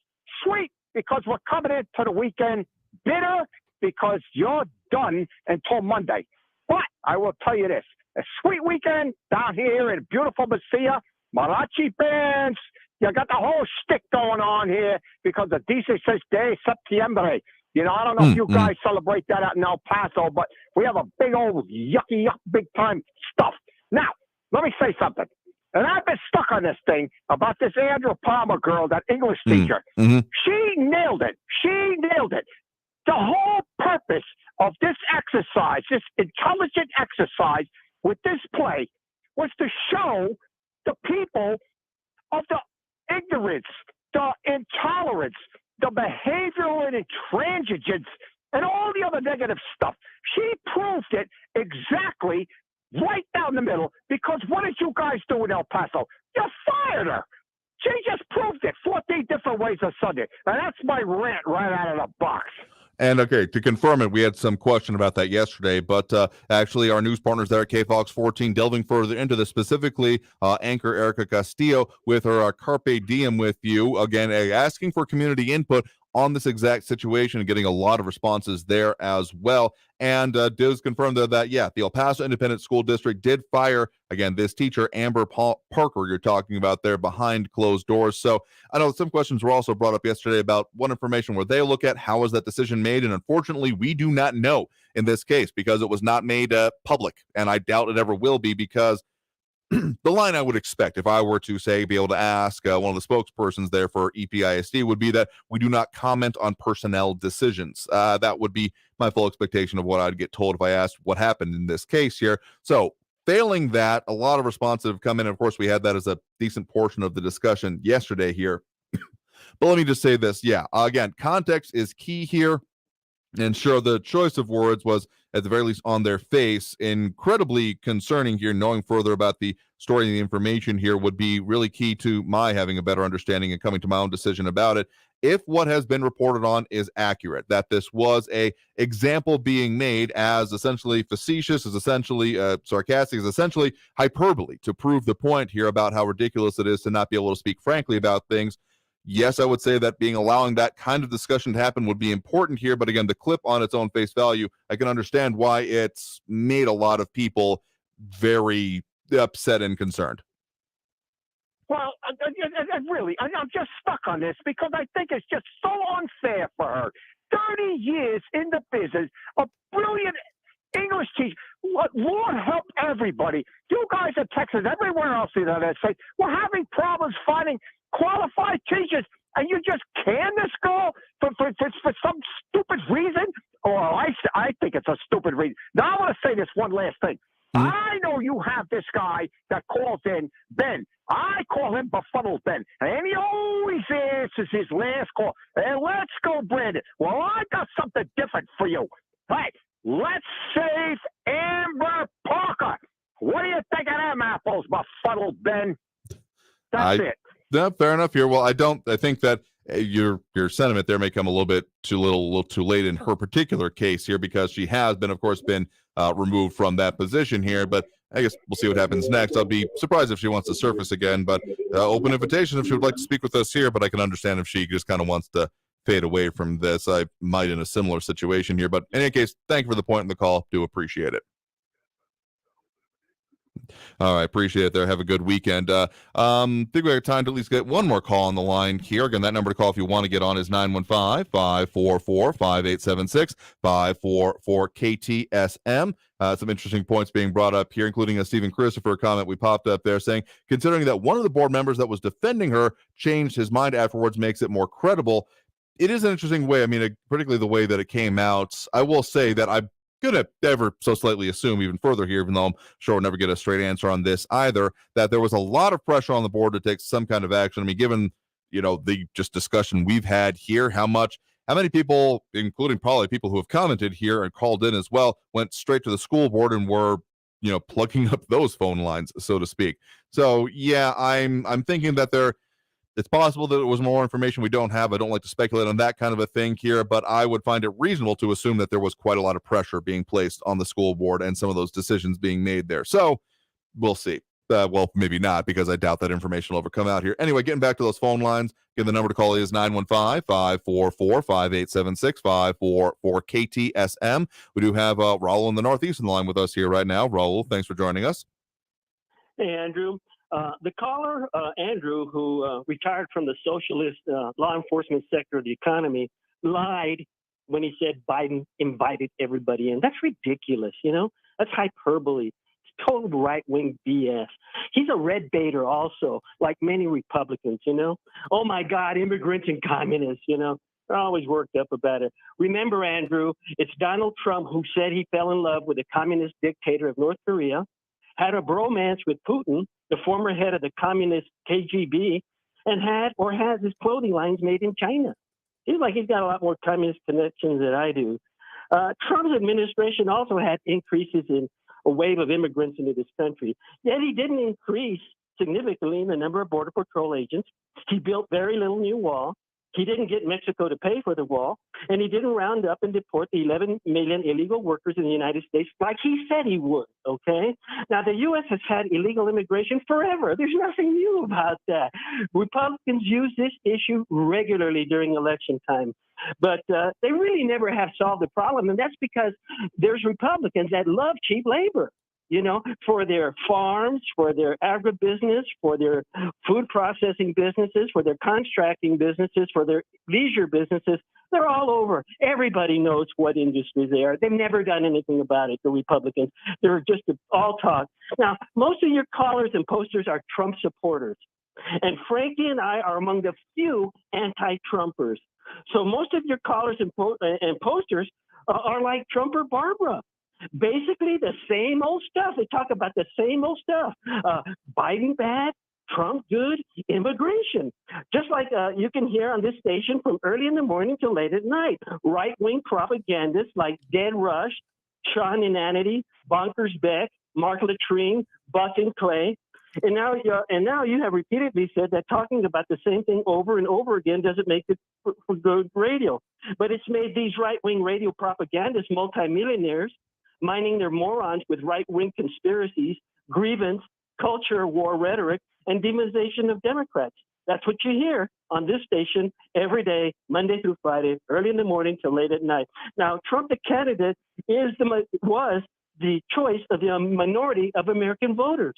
Sweet because we're coming into the weekend. Bitter because you're done until Monday. But I will tell you this. A sweet weekend down here in beautiful Mesilla. Mariachi bands. You got the whole shtick going on here because the 16 de septiembre. You know, I don't know if you guys celebrate that out in El Paso, but we have a big old yucky, big time stuff. Now, let me say something. And I've been stuck on this thing about this Andrew Palmer girl, that English teacher. She nailed it. The whole purpose of this exercise, this intelligent exercise with this play, was to show the people of the ignorance, the intolerance, the behavioral intransigence, and all the other negative stuff. She proved it exactly right down the middle, because what did you guys do in El Paso? You fired her. She just proved it 14 different ways on Sunday. And that's my rant right out of the box. And okay, to confirm it, we had some question about that yesterday, but actually our news partners there at KFOX 14 delving further into this, specifically anchor Erica Castillo with her Carpe Diem with you, again, asking for community input on this exact situation and getting a lot of responses there as well. And does confirm that, the El Paso Independent School District did fire, again, this teacher, Amber Parker, you're talking about there behind closed doors. So I know some questions were also brought up yesterday about what information were they look at, how was that decision made? And unfortunately, we do not know in this case because it was not made public. And I doubt it ever will be, because the line I would expect if I were to, say, be able to ask one of the spokespersons there for EPISD would be that we do not comment on personnel decisions. That would be my full expectation of what I'd get told if I asked what happened in this case here. So failing that, a lot of responses have come in. Of course, we had that as a decent portion of the discussion yesterday here. But let me just say this. Yeah, again, context is key here. And sure, the choice of words was, at the very least on their face, incredibly concerning here. Knowing further about the story and the information here would be really key to my having a better understanding and coming to my own decision about it. If what has been reported on is accurate, that this was a example being made as essentially facetious, as essentially sarcastic, as essentially hyperbole to prove the point here about how ridiculous it is to not be able to speak frankly about things. Yes, I would say that allowing that kind of discussion to happen would be important here. But again, the clip on its own face value, I can understand why it's made a lot of people very upset and concerned. Well, I'm just stuck on this because I think it's just so unfair for her. 30 years in the business, a brilliant English teacher. Lord help everybody. You guys in Texas, everywhere else in the United States, we're having problems finding qualified teachers, and you just can this girl for some stupid reason? Or I think it's a stupid reason. Now I want to say this one last thing. I know you have this guy that calls in, Ben. I call him Befuddled Ben. And he always answers his last call. And let's go, Brandon. Well, I got something different for you. Hey, let's save Amber Parker. What do you think of them apples, Befuddled Ben? That's it. Yeah, fair enough here. Well, I think that your sentiment there may come a little too late in her particular case here, because she has been, of course, removed from that position here. But I guess we'll see what happens next. I'll be surprised if she wants to surface again, but open invitation if she would like to speak with us here. But I can understand if she just kind of wants to fade away from this. I might in a similar situation here. But in any case, thank you for the point in the call. Do appreciate it. All right, appreciate it there. Have a good weekend. Think we have time to at least get one more call on the line here. Again, that number to call if you want to get on is 915-544-5876, 544-KTSM. Some interesting points being brought up here, including a Stephen Christopher comment we popped up there saying, considering that one of the board members that was defending her changed his mind afterwards makes it more credible. It is an interesting way. I mean, particularly the way that it came out. I will say that I'm gonna ever so slightly assume even further here, even though I'm sure we'll never get a straight answer on this either, that there was a lot of pressure on the board to take some kind of action. I mean, given the just discussion we've had here, how many people, including probably people who have commented here and called in as well, went straight to the school board and were plugging up those phone lines, so to speak. So yeah, I'm thinking that it's possible that it was more information we don't have. I don't like to speculate on that kind of a thing here, but I would find it reasonable to assume that there was quite a lot of pressure being placed on the school board and some of those decisions being made there. So we'll see. Well, maybe not, because I doubt that information will ever come out here. Anyway, getting back to those phone lines, again, the number to call is 915-544-5876, 544-KTSM. We do have Raul in the Northeast on the line with us here right now. Raul, thanks for joining us. Hey, Andrew. The caller, Andrew, who retired from the socialist law enforcement sector of the economy, lied when he said Biden invited everybody in. That's ridiculous, That's hyperbole. It's total right-wing BS. He's a red baiter also, like many Republicans, Oh, my God, immigrants and communists, They're always worked up about it. Remember, Andrew, it's Donald Trump who said he fell in love with the communist dictator of North Korea, had a bromance with Putin, the former head of the communist KGB, and had or has his clothing lines made in China. Seems like he's got a lot more communist connections than I do. Trump's administration also had increases in a wave of immigrants into this country, yet he didn't increase significantly in the number of Border Patrol agents. He built very little new wall. He didn't get Mexico to pay for the wall, and he didn't round up and deport the 11 million illegal workers in the United States like he said he would, okay? Now, the U.S. has had illegal immigration forever. There's nothing new about that. Republicans use this issue regularly during election time, but they really never have solved the problem, and that's because there's Republicans that love cheap labor. For their farms, for their agribusiness, for their food processing businesses, for their contracting businesses, for their leisure businesses. They're all over. Everybody knows what industries they are. They've never done anything about it, the Republicans. They're just all talk. Now, most of your callers and posters are Trump supporters. And Frankie and I are among the few anti-Trumpers. So most of your callers and posters are like Trump or Barbara. Basically the same old stuff. They talk about the same old stuff. Biden bad, Trump good, immigration. Just like you can hear on this station from early in the morning till late at night. Right-wing propagandists like Dead Rush, Sean Inanity, Bonkers Beck, Mark Latrine, Buck and Clay. And now you have repeatedly said that talking about the same thing over and over again doesn't make it for good radio. But it's made these right-wing radio propagandists multimillionaires, mining their morons with right-wing conspiracies, grievance, culture war rhetoric, and demonization of Democrats. That's what you hear on this station every day, Monday through Friday, early in the morning till late at night. Now, Trump, the candidate, was the choice of the minority of American voters.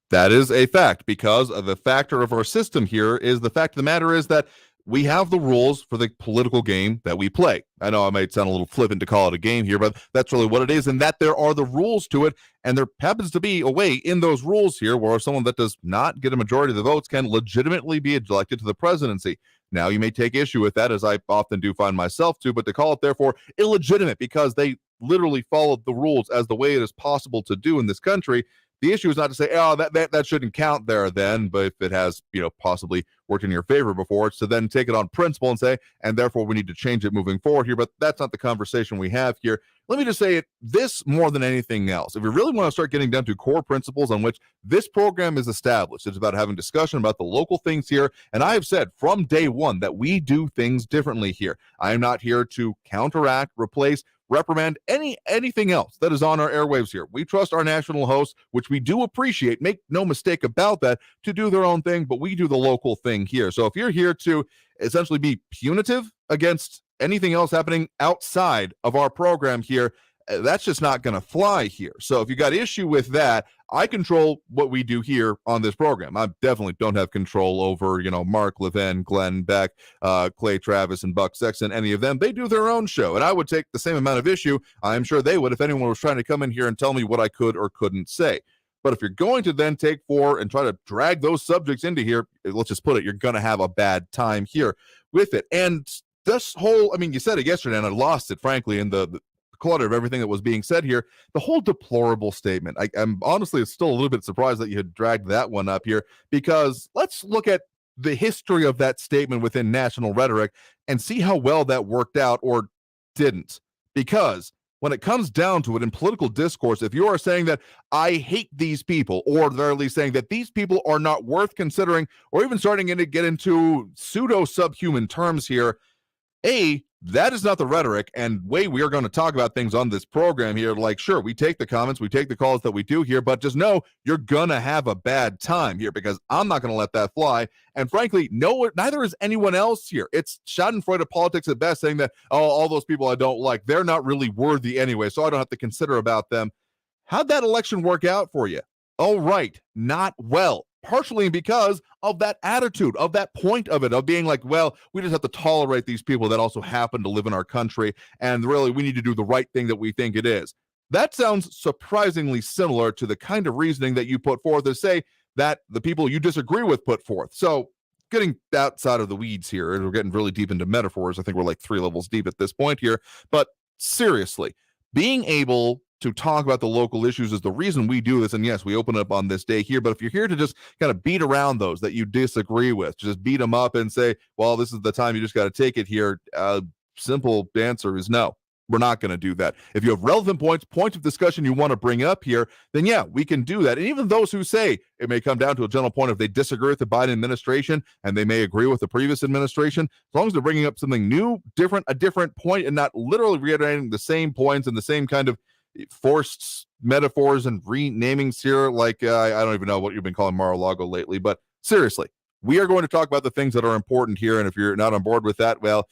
That is a fact, because of the factor of our system here is the fact of the matter is that we have the rules for the political game that we play. I know I might sound a little flippant to call it a game here, but that's really what it is, and that there are the rules to it, and there happens to be a way in those rules here where someone that does not get a majority of the votes can legitimately be elected to the presidency. Now, you may take issue with that, as I often do find myself to, but to call it, therefore, illegitimate because they literally followed the rules as the way it is possible to do in this country. The issue is not to say, oh, that shouldn't count there then, but if it has, possibly worked in your favor before, it's to then take it on principle and say, and therefore we need to change it moving forward here. But that's not the conversation we have here. Let me just say it this more than anything else. If you really want to start getting down to core principles on which this program is established, it's about having discussion about the local things here. And I have said from day one that we do things differently here. I am not here to counteract, replace, reprimand anything else that is on our airwaves here. We trust our national hosts, which we do appreciate, make no mistake about that, to do their own thing, but we do the local thing here. So if you're here to essentially be punitive against anything else happening outside of our program here, that's just not going to fly here. So if you got issue with that, I control what we do here on this program. I definitely don't have control over, Mark Levin, Glenn Beck, Clay Travis, and Buck Sexton, any of them. They do their own show, and I would take the same amount of issue, I'm sure they would, if anyone was trying to come in here and tell me what I could or couldn't say. But if you're going to then take and try to drag those subjects into here, let's just put it, you're going to have a bad time here with it. And this whole, you said it yesterday, and I lost it, frankly, in the clutter of everything that was being said here. The whole deplorable statement. I'm honestly still a little bit surprised that you had dragged that one up here, because let's look at the history of that statement within national rhetoric and see how well that worked out or didn't. Because when it comes down to it in political discourse, if you are saying that I hate these people, or they're at least saying that these people are not worth considering, or even starting to get into pseudo subhuman terms here, that is not the rhetoric and way we are going to talk about things on this program here. Like, sure, we take the comments, we take the calls that we do here, but just know you're going to have a bad time here, because I'm not going to let that fly. And frankly, neither is anyone else here. It's schadenfreude politics at best, saying that, all those people I don't like, they're not really worthy anyway, so I don't have to consider about them. How'd that election work out for you? Oh, right, not well. Partially because of that attitude, of that point of it, of being like, well, we just have to tolerate these people that also happen to live in our country, and really we need to do the right thing that we think it is. That sounds surprisingly similar to the kind of reasoning that you put forth to say that the people you disagree with put forth. So getting outside of the weeds here, and we're getting really deep into metaphors. I think we're like 3 levels deep at this point here. But seriously, being able to talk about the local issues is the reason we do this. And yes, we open up on this day here, but if you're here to just kind of beat around those that you disagree with, just beat them up and say, well, this is the time, you just got to take it here. Simple answer is no, we're not going to do that. If you have relevant points of discussion you want to bring up here, then yeah, we can do that. And even those who say it may come down to a general point, if they disagree with the Biden administration and they may agree with the previous administration, as long as they're bringing up something new, different, a different point, and not literally reiterating the same points and the same kind of forced metaphors and renamings here, like I don't even know what you've been calling Mar-a-Lago lately, but seriously, we are going to talk about the things that are important here, and if you're not on board with that, well,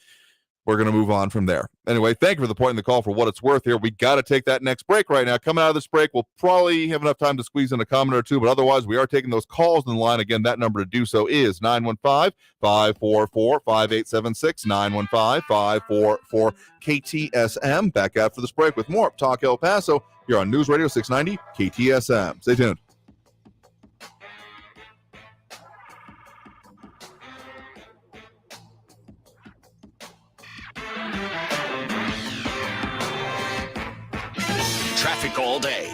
we're going to move on from there. Anyway, thank you for the point in the call for what it's worth here. We got to take that next break right now. Coming out of this break, we'll probably have enough time to squeeze in a comment or two, but otherwise we are taking those calls in the line. Again, that number to do so is 915-544-5876, 915-544-KTSM. Back after this break with more Talk El Paso here on News Radio 690 KTSM. Stay tuned. Traffic all day.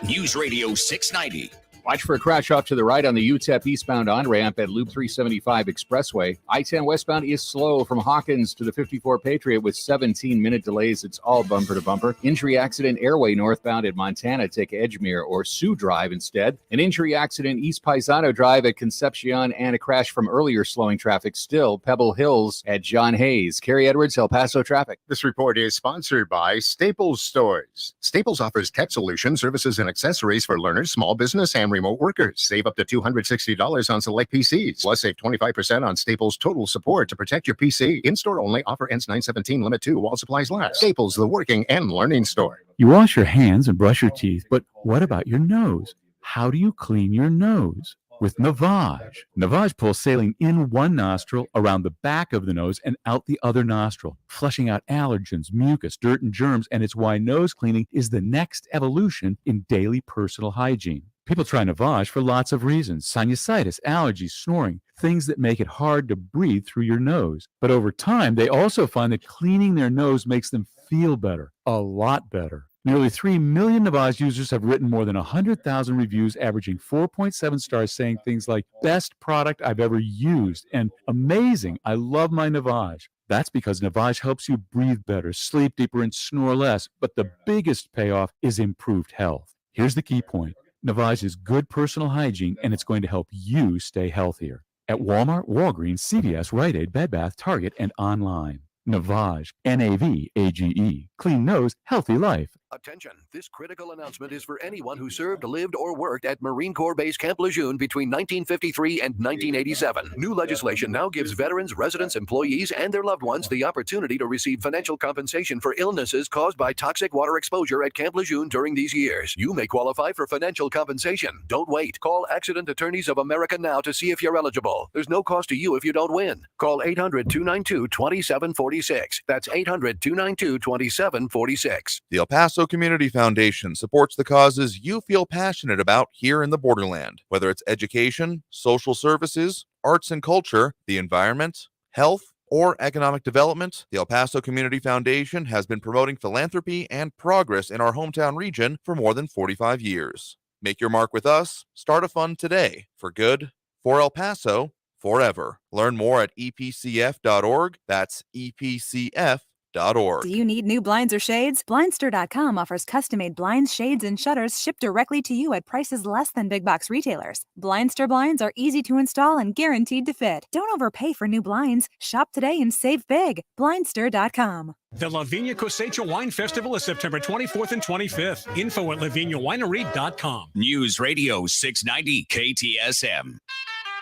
News Radio 690. Watch for a crash off to the right on the UTEP eastbound on-ramp at Loop 375 Expressway. I-10 westbound is slow from Hawkins to the 54 Patriot with 17-minute delays. It's all bumper to bumper. Injury accident airway northbound at Montana. Take Edgemere or Sioux Drive instead. An injury accident East Paisano Drive at Concepcion and a crash from earlier slowing traffic still. Pebble Hills at John Hayes. Kerry Edwards, El Paso traffic. This report is sponsored by Staples Stores. Staples offers tech solutions, services, and accessories for learners, small business, and remote workers. Save up to $260 on select PCs. Plus, save 25% on Staples Total Support to protect your PC. In-store only. Offer ends 9/17. Limit 2 while supplies last. Staples, the working and learning store. You wash your hands and brush your teeth, but what about your nose? How do you clean your nose? With Navage. Navage pulls saline in one nostril, around the back of the nose, and out the other nostril, flushing out allergens, mucus, dirt, and germs, and it's why nose cleaning is the next evolution in daily personal hygiene. People try Navage for lots of reasons: sinusitis, allergies, snoring, things that make it hard to breathe through your nose. But over time, they also find that cleaning their nose makes them feel better, a lot better. Nearly 3 million Navage users have written more than 100,000 reviews, averaging 4.7 stars, saying things like, "Best product I've ever used," and "Amazing, I love my Navage." That's because Navage helps you breathe better, sleep deeper, and snore less. But the biggest payoff is improved health. Here's the key point. Navage is good personal hygiene, and it's going to help you stay healthier. At Walmart, Walgreens, CVS, Rite Aid, Bed Bath, Target, and online. Navage, Navage. Clean nose, healthy life. Attention, this critical announcement is for anyone who served, lived, or worked at Marine Corps Base Camp Lejeune between 1953 and 1987. New legislation now gives veterans, residents, employees, and their loved ones the opportunity to receive financial compensation for illnesses caused by toxic water exposure at Camp Lejeune during these years. You may qualify for financial compensation. Don't wait. Call Accident Attorneys of America now to see if you're eligible. There's no cost to you if you don't win. Call 800-292-2746. That's 800-292-2746. The El Paso Community Foundation supports the causes you feel passionate about here in the borderland, whether it's education, social services, arts and culture, the environment, health, or economic development. The El Paso Community Foundation has been promoting philanthropy and progress in our hometown region for more than 45 years. Make your mark with us. Start a fund today. For good, for El Paso, forever. Learn more at epcf.org. That's epcf.org. Do you need new blinds or shades? Blindster.com offers custom-made blinds, shades, and shutters shipped directly to you at prices less than big box retailers. Blindster blinds are easy to install and guaranteed to fit. Don't overpay for new blinds. Shop today and save big. Blindster.com. The La Viña Cosecha Wine Festival is September 24th and 25th. Info at laviñawinery.com. News Radio 690 KTSM.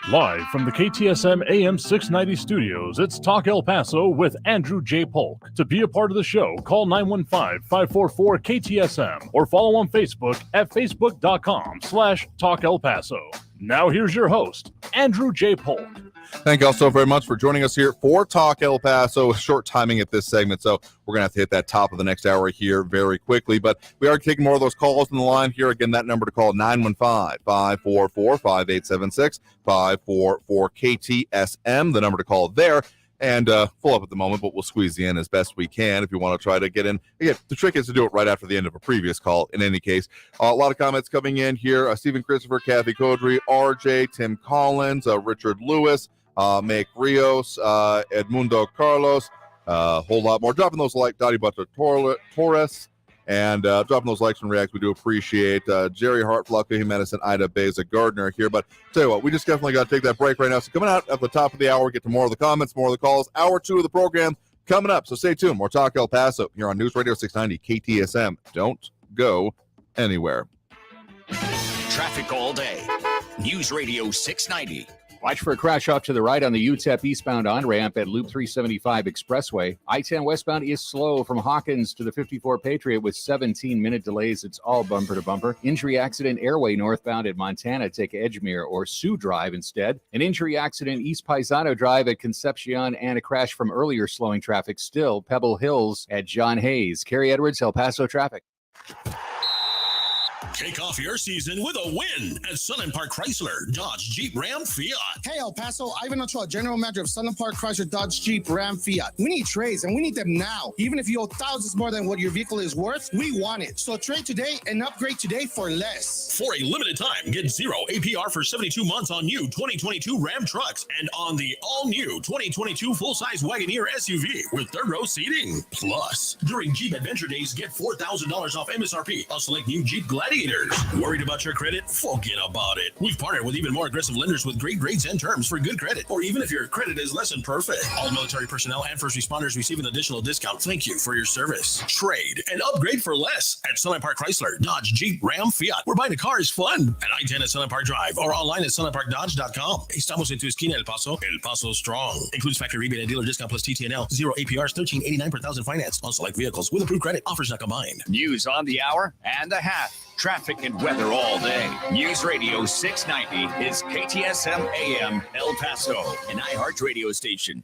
Live from the KTSM AM 690 studios, it's Talk El Paso with Andrew J. Polk. To be a part of the show, call 915-544-KTSM or follow on Facebook at facebook.com/Talk El Paso. Now here's your host, Andrew J. Polk. Thank you all so very much for joining us here for Talk El Paso. Short timing at this segment, so we're going to have to hit that top of the next hour here very quickly. But we are taking more of those calls on the line here. Again, that number to call, 915-544-5876, 544-KTSM, the number to call there. And full up at the moment, but we'll squeeze you in as best we can if you want to try to get in. Again, the trick is to do it right after the end of a previous call. In any case, a lot of comments coming in here. Stephen Christopher, Kathy Codry, RJ, Tim Collins, Richard Lewis, Meg Rios, Edmundo Carlos, a whole lot more. Dropping those like Dottie Butler Torres, and dropping those likes and reacts. We do appreciate Jerry Hart, Fluffy Medicine, Ida Beza Gardner here. But tell you what, we just definitely got to take that break right now. So coming out at the top of the hour, get to more of the comments, more of the calls. Hour 2 of the program coming up. So stay tuned. More Talk El Paso here on News Radio 690 KTSM. Don't go anywhere. Traffic all day. News Radio 690. Watch for a crash off to the right on the UTEP eastbound on-ramp at Loop 375 Expressway. I-10 westbound is slow from Hawkins to the 54 Patriot with 17-minute delays. It's all bumper to bumper. Injury accident airway northbound at Montana. Take Edgemere or Sioux Drive instead. An injury accident East Paisano Drive at Concepcion and a crash from earlier slowing traffic still. Pebble Hills at John Hayes. Kerry Edwards, El Paso traffic. Kick off your season with a win at Sun & Park Chrysler, Dodge, Jeep, Ram, Fiat. Hey, El Paso, Ivan Ochoa, General Manager of Sun & Park Chrysler, Dodge, Jeep, Ram, Fiat. We need trades, and we need them now. Even if you owe thousands more than what your vehicle is worth, we want it. So trade today and upgrade today for less. For a limited time, get 0 APR for 72 months on new 2022 Ram trucks and on the all-new 2022 full-size Wagoneer SUV with third-row seating. Plus, during Jeep Adventure Days, get $4,000 off MSRP on select new Jeep Gladiators. Worried about your credit? Forget about it. We've partnered with even more aggressive lenders with great rates and terms for good credit, or even if your credit is less than perfect. All military personnel and first responders receive an additional discount. Thank you for your service. Trade and upgrade for less at Sun & Park Chrysler, Dodge, Jeep, Ram, Fiat. Where buying a car is fun at I-10 at Sun & Park Drive or online at sunandparkdodge.com. Estamos en tu esquina, El Paso strong. Includes factory rebate and dealer discount plus TTNL. 0 APRs, $13.89 per thousand finance on select vehicles with approved credit. Offers not combined. News on the hour and a half. Traffic and weather all day. News Radio 690 is KTSM AM El Paso, an iHeart radio station.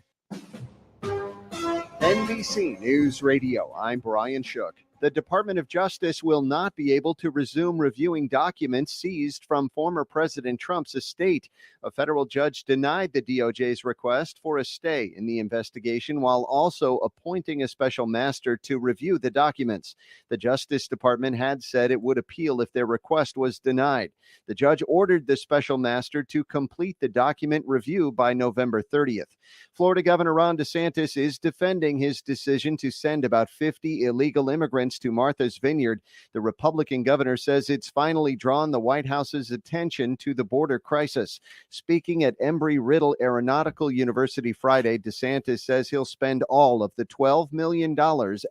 NBC News Radio, I'm Brian Shook. The Department of Justice will not be able to resume reviewing documents seized from former President Trump's estate. A federal judge denied the DOJ's request for a stay in the investigation while also appointing a special master to review the documents. The Justice Department had said it would appeal if their request was denied. The judge ordered the special master to complete the document review by November 30th. Florida Governor Ron DeSantis is defending his decision to send about 50 illegal immigrants to Martha's Vineyard. The Republican governor says it's finally drawn the White House's attention to the border crisis. Speaking at Embry-Riddle Aeronautical University Friday, DeSantis says he'll spend all of the $12 million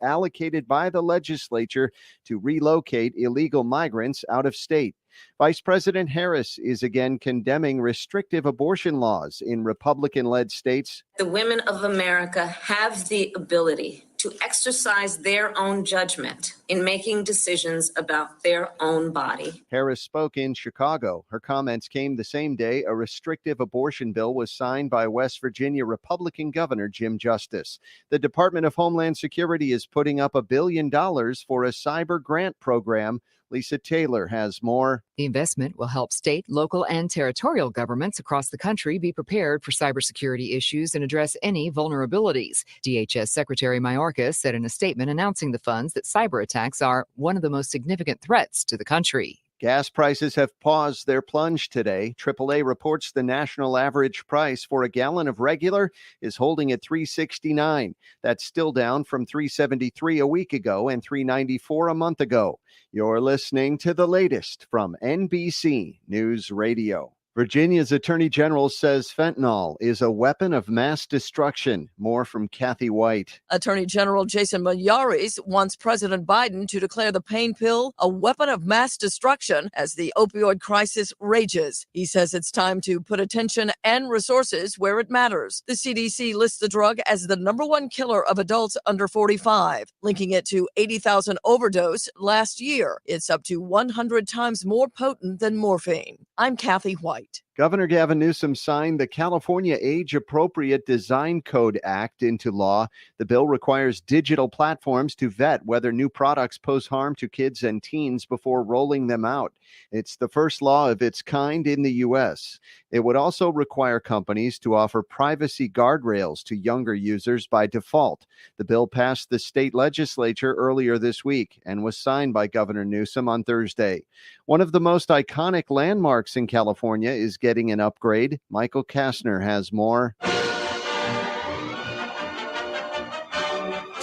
allocated by the legislature to relocate illegal migrants out of state. Vice President Harris is again condemning restrictive abortion laws in Republican-led states. The women of America have the ability to exercise their own judgment in making decisions about their own body. Harris spoke in Chicago. Her comments came the same day a restrictive abortion bill was signed by West Virginia Republican Governor Jim Justice. The Department of Homeland Security is putting up $1 billion for a cyber grant program. Lisa Taylor has more. The investment will help state, local, and territorial governments across the country be prepared for cybersecurity issues and address any vulnerabilities. DHS Secretary Mayorkas said in a statement announcing the funds that cyber attacks are one of the most significant threats to the country. Gas prices have paused their plunge today. AAA reports the national average price for a gallon of regular is holding at $3.69. That's still down from $3.73 a week ago and $3.94 a month ago. You're listening to the latest from NBC News Radio. Virginia's Attorney General says fentanyl is a weapon of mass destruction. More from Kathy White. Attorney General Jason Miyares wants President Biden to declare the pain pill a weapon of mass destruction as the opioid crisis rages. He says it's time to put attention and resources where it matters. The CDC lists the drug as the #1 killer of adults under 45, linking it to 80,000 overdose last year. It's up to 100 times more potent than morphine. I'm Kathy White. Governor Gavin Newsom signed the California Age-Appropriate Design Code Act into law. The bill requires digital platforms to vet whether new products pose harm to kids and teens before rolling them out. It's the first law of its kind in the U.S. It would also require companies to offer privacy guardrails to younger users by default. The bill passed the state legislature earlier this week and was signed by Governor Newsom on Thursday. One of the most iconic landmarks in California is getting an upgrade. Michael Kastner has more.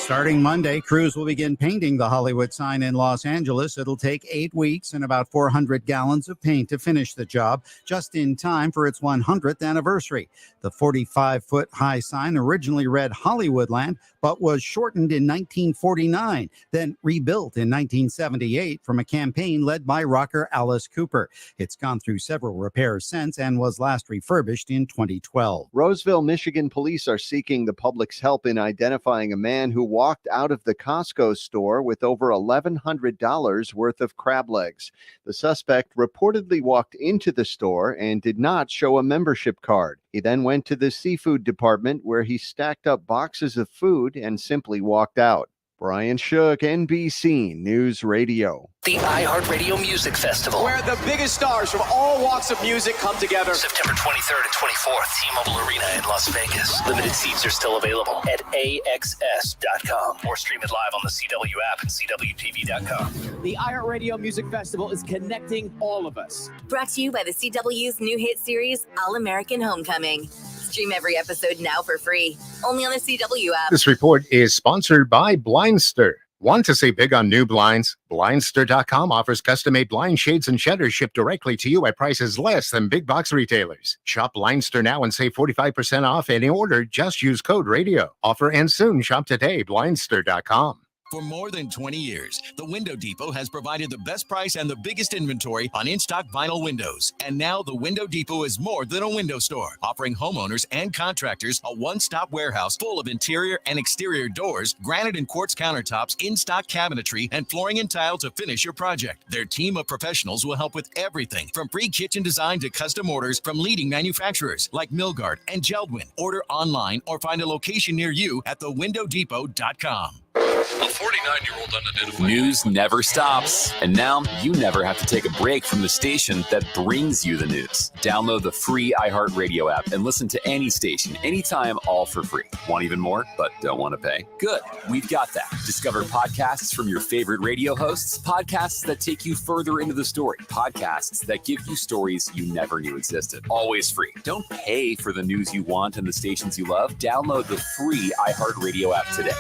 Starting Monday, crews will begin painting the Hollywood sign in Los Angeles. It'll take 8 weeks and about 400 gallons of paint to finish the job, just in time for its 100th anniversary. The 45-foot high sign originally read Hollywoodland, but was shortened in 1949, then rebuilt in 1978 from a campaign led by rocker Alice Cooper. It's gone through several repairs since and was last refurbished in 2012. Roseville, Michigan police are seeking the public's help in identifying a man who walked out of the Costco store with over $1,100 worth of crab legs. The suspect reportedly walked into the store and did not show a membership card. He then went to the seafood department where he stacked up boxes of food and simply walked out. Brian Shook, NBC News Radio. The iHeartRadio Music Festival, where the biggest stars from all walks of music come together. September 23rd and 24th, T-Mobile Arena in Las Vegas. Limited seats are still available at AXS.com or stream it live on the CW app and CWTV.com. The iHeartRadio Music Festival is connecting all of us. Brought to you by the CW's new hit series, All American Homecoming. Stream every episode now for free, only on the CW app. This report is sponsored by Blindster. Want to save big on new blinds? Blindster.com offers custom-made blind shades and shutters shipped directly to you at prices less than big box retailers. Shop Blindster now and save 45% off any order. Just use code RADIO. Offer ends soon. Shop today. Blindster.com. For more than 20 years, the Window Depot has provided the best price and the biggest inventory on in-stock vinyl windows. And now the Window Depot is more than a window store, offering homeowners and contractors a one-stop warehouse full of interior and exterior doors, granite and quartz countertops, in-stock cabinetry, and flooring and tile to finish your project. Their team of professionals will help with everything from free kitchen design to custom orders from leading manufacturers like Milgard and Geldwin. Order online or find a location near you at thewindowdepot.com. A 49-year-old unidentified. News never stops. And now you never have to take a break from the station that brings you the news. Download the free iHeartRadio app and listen to any station, anytime, all for free. Want even more, but don't want to pay? Good. We've got that. Discover podcasts from your favorite radio hosts, podcasts that take you further into the story, podcasts that give you stories you never knew existed. Always free. Don't pay for the news you want and the stations you love. Download the free iHeartRadio app today.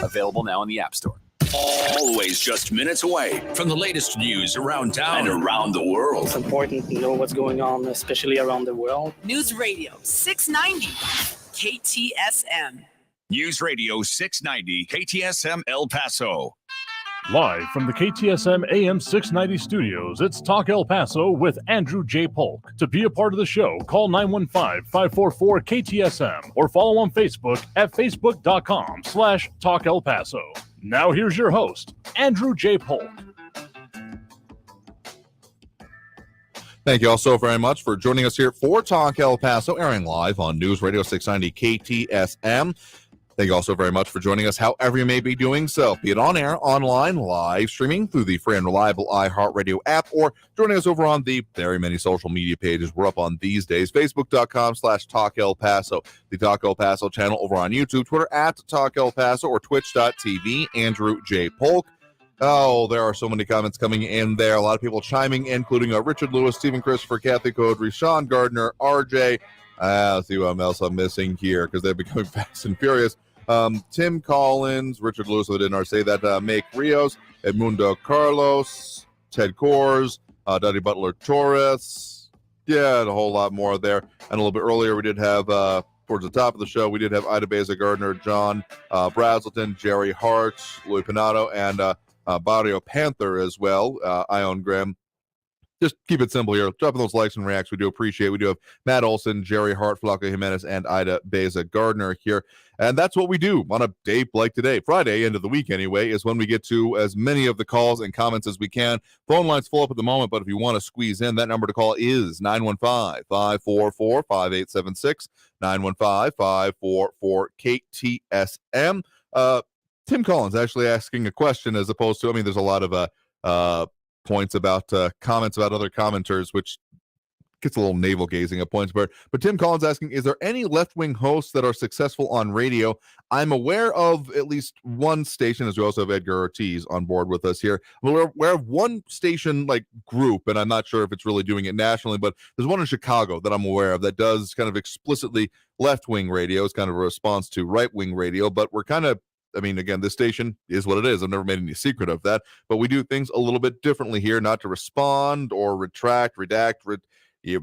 Available now in the App Store. Always just minutes away from the latest news around town and around the world. It's important to know what's going on, especially around the world. News Radio 690 KTSM. News Radio 690 KTSM El Paso. Live from the KTSM AM 690 studios, it's Talk El Paso with Andrew J. Polk. To be a part of the show, call 915-544-KTSM or follow on Facebook at facebook.com/Talk El Paso. Now here's your host, Andrew J. Polk. Thank you all so very much for joining us here for Talk El Paso, airing live on News Radio 690 KTSM. Thank you also very much for joining us, however you may be doing so, be it on air, online, live streaming through the free and reliable iHeartRadio app, or joining us over on the very many social media pages we're up on these days, facebook.com/Talk El Paso, the Talk El Paso channel over on YouTube, Twitter at Talk El Paso, or twitch.tv, Andrew J. Polk. Oh, there are so many comments coming in there. A lot of people chiming in, including Richard Lewis, Stephen Christopher, Kathy Codry, Sean Gardner, RJ. Let's see what else I'm missing here, because they're becoming fast and furious. Tim Collins, Richard Lewis, I didn't already say that, Make Rios, Edmundo Carlos, Ted Kors, Duddy Butler Torres. Yeah, and a whole lot more there. And a little bit earlier, we did have, towards the top of the show, we did have Ida Beza Gardner, John Brazelton, Jerry Hart, Louis Pinato, and Barrio Panther as well, Ion Graham. Just keep it simple here. Dropping those likes and reacts. We do appreciate. We do have Matt Olson, Jerry Hart, Flaco Jimenez, and Ida Beza Gardner here. And that's what we do on a day like today. Friday, end of the week anyway, is when we get to as many of the calls and comments as we can. Phone line's full up at the moment, but if you want to squeeze in, that number to call is 915-544-5876, 915-544-KTSM. Tim Collins actually asking a question as opposed to, there's a lot of points about comments about other commenters, which gets a little navel gazing at points. But Tim Collins asking, is there any left-wing hosts that are successful on radio? I'm aware of at least one station, as we also have Edgar Ortiz on board with us here. We're aware of one station group, and I'm not sure if it's really doing it nationally, but there's one in Chicago that I'm aware of that does kind of explicitly left-wing radio. It's kind of a response to right-wing radio, but we're kind of I mean, again, this station is what it is. I've never made any secret of that, but we do things a little bit differently here, not to respond or retract, redact,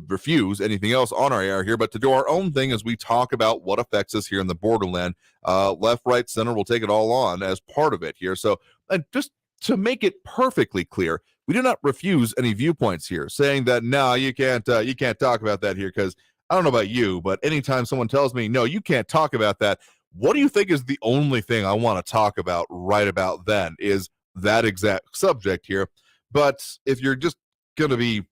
refuse anything else on our air here, but to do our own thing as we talk about what affects us here in the borderland. Left, right, center, we'll take it all on as part of it here. So, and just to make it perfectly clear, we do not refuse any viewpoints here, saying that no, you can't talk about that here, because I don't know about you, but anytime someone tells me no, you can't talk about that, what do you think is the only thing I want to talk about right about then? Is that exact subject here. But if you're just going to be,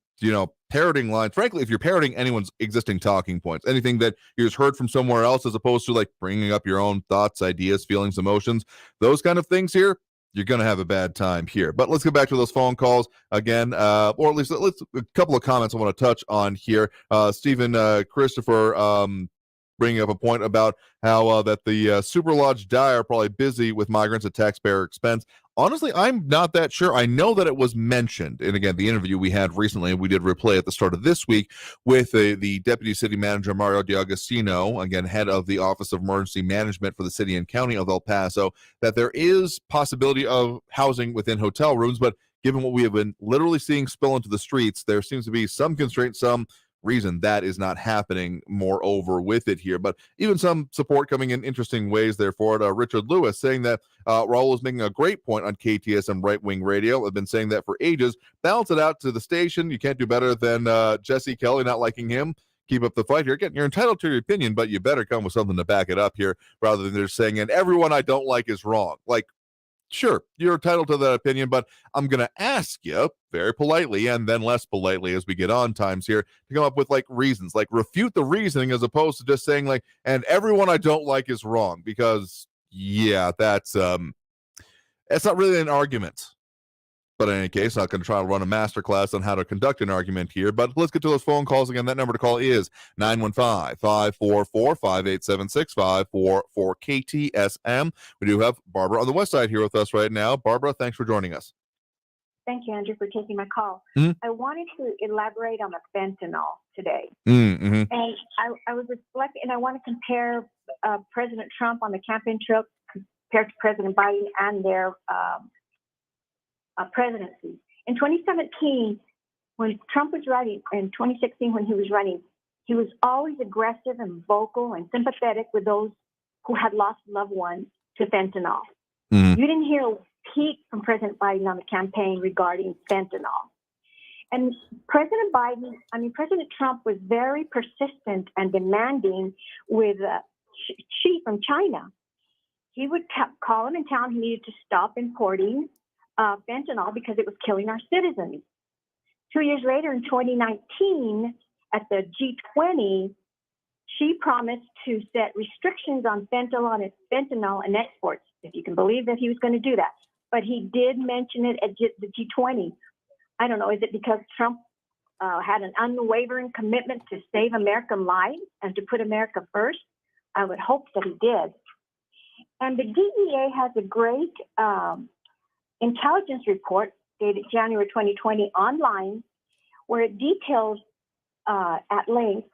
parroting lines, frankly, if you're parroting anyone's existing talking points, anything that you just heard from somewhere else, as opposed to like bringing up your own thoughts, ideas, feelings, emotions, those kind of things here, you're going to have a bad time here. But let's get back to those phone calls again, or at least let's a couple of comments I want to touch on here. Stephen Christopher bringing up a point about how that the Super Lodge Die are probably busy with migrants at taxpayer expense. Honestly, I'm not that sure. I know that it was mentioned. And again, the interview we had recently, we did replay at the start of this week with the Deputy City Manager, Mario D'Agostino, again, head of the Office of Emergency Management for the City and County of El Paso, that there is possibility of housing within hotel rooms. But given what we have been literally seeing spill into the streets, there seems to be some constraint, some reason that is not happening moreover with it here. But even some support coming in interesting ways there for it. Richard Lewis saying that Raul is making a great point on KTSM right-wing radio. I've been saying that for ages. Balance it out to the station. You can't do better than Jesse Kelly not liking him. Keep up the fight here. Again, you're entitled to your opinion, but you better come with something to back it up here, rather than just saying, and everyone I don't like is wrong. Like, sure, you're entitled to that opinion, but I'm going to ask you very politely, and then less politely as we get on times here, to come up with like reasons, like refute the reasoning, as opposed to just saying like, and everyone I don't like is wrong, because that's not really an argument. But in any case, I'm going to try to run a masterclass on how to conduct an argument here. But let's get to those phone calls again. That number to call is 915-544-5876, 544-KTSM. We do have Barbara on the west side here with us right now. Barbara, thanks for joining us. Thank you, Andrew, for taking my call. Mm-hmm. I wanted to elaborate on the fentanyl today. Mm-hmm. And I was reflecting, and I want to compare President Trump on the campaign trail compared to President Biden and their presidency. In 2017, when Trump was running, in 2016 when he was running, he was always aggressive and vocal and sympathetic with those who had lost loved ones to fentanyl. Mm-hmm. You didn't hear a peep from President Biden on the campaign regarding fentanyl. And President Trump was very persistent and demanding with Xi from China. He would call him in town. He needed to stop importing fentanyl because it was killing our citizens. 2 years later, in 2019, at the G20, she promised to set restrictions on fentanyl and exports, if you can believe that he was going to do that. But he did mention it at the G20. I don't know, is it because Trump had an unwavering commitment to save American lives and to put America first? I would hope that he did. And the DEA has a great intelligence report dated January 2020 online, where it details at length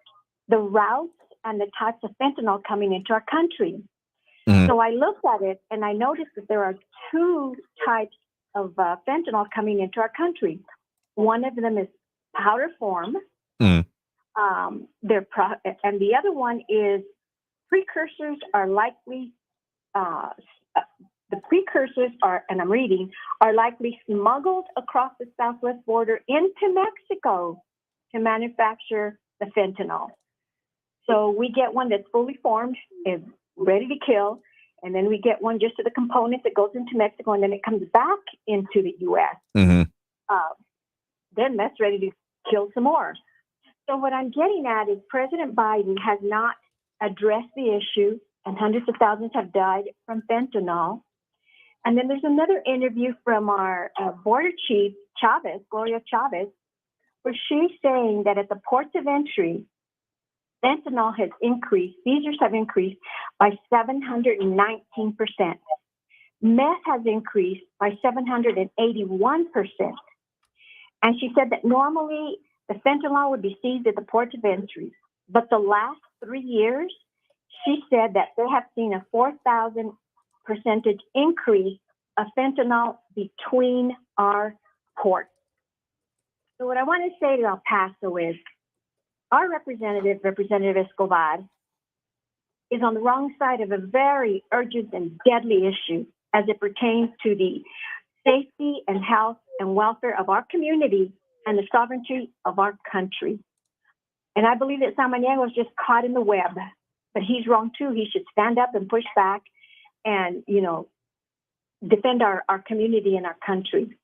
the routes and the types of fentanyl coming into our country. Mm-hmm. So I looked at it and I noticed that there are two types of fentanyl coming into our country. One of them is powder form, and the other one is precursors are likely the precursors are, and I'm reading, are likely smuggled across the southwest border into Mexico to manufacture the fentanyl. So we get one that's fully formed, is ready to kill, and then we get one just to the component that goes into Mexico, and then it comes back into the U.S. Mm-hmm. Then that's ready to kill some more. So what I'm getting at is President Biden has not addressed the issue, and hundreds of thousands have died from fentanyl. And then there's another interview from our border chief, Gloria Chavez, where she's saying that at the ports of entry, fentanyl has increased, seizures have increased by 719%. Meth has increased by 781%. And she said that normally the fentanyl would be seized at the ports of entry. But the last 3 years, she said that they have seen a 4,000 percentage increase of fentanyl between our ports. So what I want to say to El Paso is our Representative Escobar, is on the wrong side of a very urgent and deadly issue as it pertains to the safety and health and welfare of our community and the sovereignty of our country. And I believe that Samaniego was just caught in the web, but he's wrong too. He should stand up and push back and, defend our community and our country.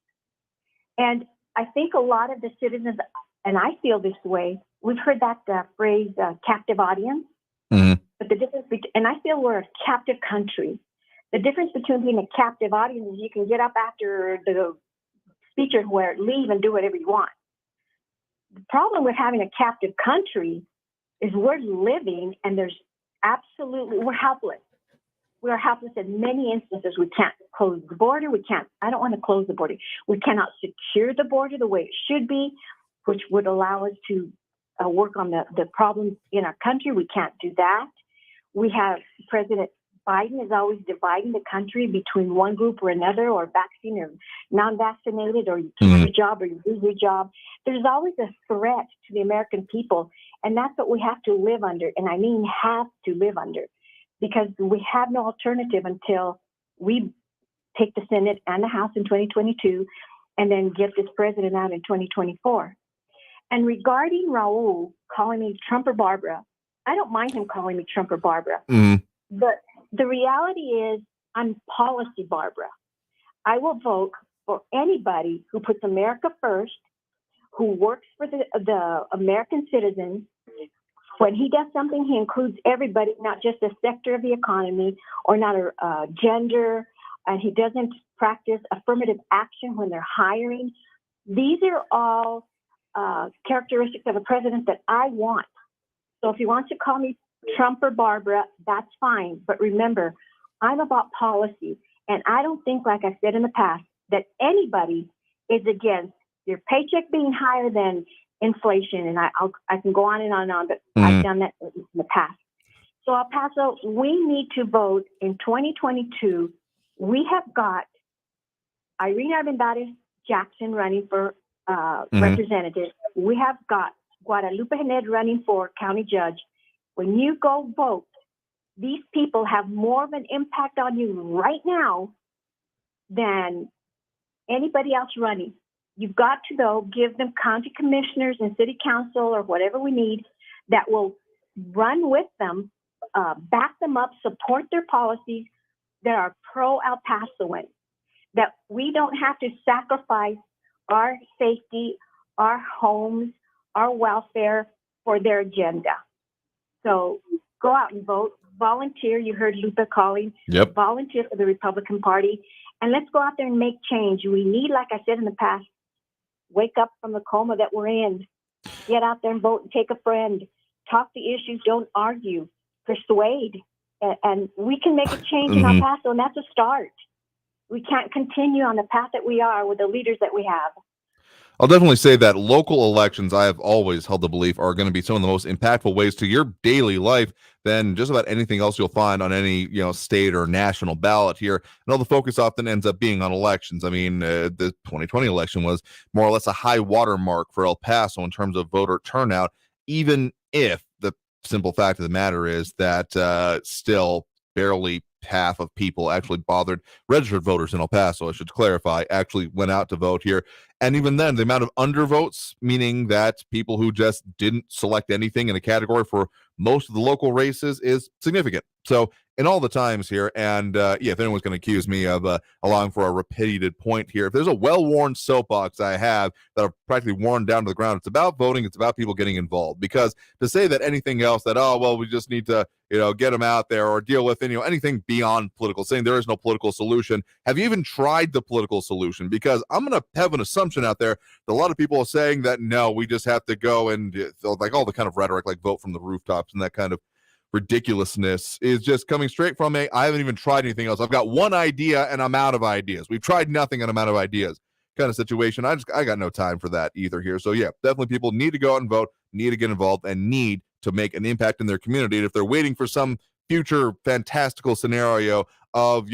And I think a lot of the citizens, and I feel this way, we've heard that phrase, captive audience. Mm-hmm. But the difference and I feel we're a captive country. The difference between being a captive audience is you can get up after the speech or leave and do whatever you want. The problem with having a captive country is we're living and we're helpless. We are helpless in many instances. We can't close the border. I don't want to close the border. We cannot secure the border the way it should be, which would allow us to work on the problems in our country. We can't do that. We have President Biden is always dividing the country between one group or another, or vaccine or non-vaccinated, or you keep your job or you lose your job. There's always a threat to the American people, and that's what we have to live under. And I mean have to live under, because we have no alternative until we take the Senate and the House in 2022 and then get this president out in 2024. And regarding Raul calling me Trump or Barbara, I don't mind him calling me Trump or Barbara. Mm-hmm. But the reality is I'm policy Barbara. I will vote for anybody who puts America first, who works for the American citizens. When he does something, he includes everybody, not just a sector of the economy or not a gender, and he doesn't practice affirmative action when they're hiring. These are all characteristics of a president that I want. So if he wants to call me Trump or Barbara, that's fine. But remember, I'm about policy. And I don't think, like I said in the past, that anybody is against your paycheck being higher than inflation. And I can go on and on and on, but I've done that in the past. So El Paso, we need to vote in 2022. We have got Irene Armendariz Jackson running for representative. We have got Guadalupe Hened running for county judge. When you go vote, these people have more of an impact on you right now than anybody else running. You've got to, though, give them county commissioners and city council or whatever we need that will run with them, back them up, support their policies that are pro-El Pasoan, that we don't have to sacrifice our safety, our homes, our welfare for their agenda. So go out and vote, volunteer. You heard Lupe calling. Yep. Volunteer for the Republican Party. And let's go out there and make change. We need, like I said in the past, wake up from the coma that we're in. Get out there and vote and take a friend. Talk the issues. Don't argue. Persuade. And we can make a change in El Paso, and that's a start. We can't continue on the path that we are with the leaders that we have. I'll definitely say that local elections, I have always held the belief, are going to be some of the most impactful ways to your daily life than just about anything else you'll find on any state or national ballot here. And all the focus often ends up being on elections. I mean, the 2020 election was more or less a high watermark for El Paso in terms of voter turnout, even if the simple fact of the matter is that still barely half of people actually bothered, registered voters in El Paso, I should clarify, actually went out to vote here. And even then, the amount of undervotes, meaning that people who just didn't select anything in a category for most of the local races, is significant. So in all the times here, and if anyone's going to accuse me of allowing for a repeated point here, if there's a well-worn soapbox I have that I've practically worn down to the ground, it's about voting, it's about people getting involved. Because to say that anything else, that, oh, well, we just need to, get them out there or deal with, anything beyond political, saying there is no political solution. Have you even tried the political solution? Because I'm going to have an assumption out there that a lot of people are saying that, no, we just have to go and like all the kind of rhetoric, like vote from the rooftops and that kind of ridiculousness is just coming straight from I haven't even tried anything else. I've got one idea and I'm out of ideas. We've tried nothing and I'm out of ideas kind of situation. I got no time for that either here. So yeah, definitely people need to go out and vote, need to get involved, and need to make an impact in their community. And if they're waiting for some future fantastical scenario of,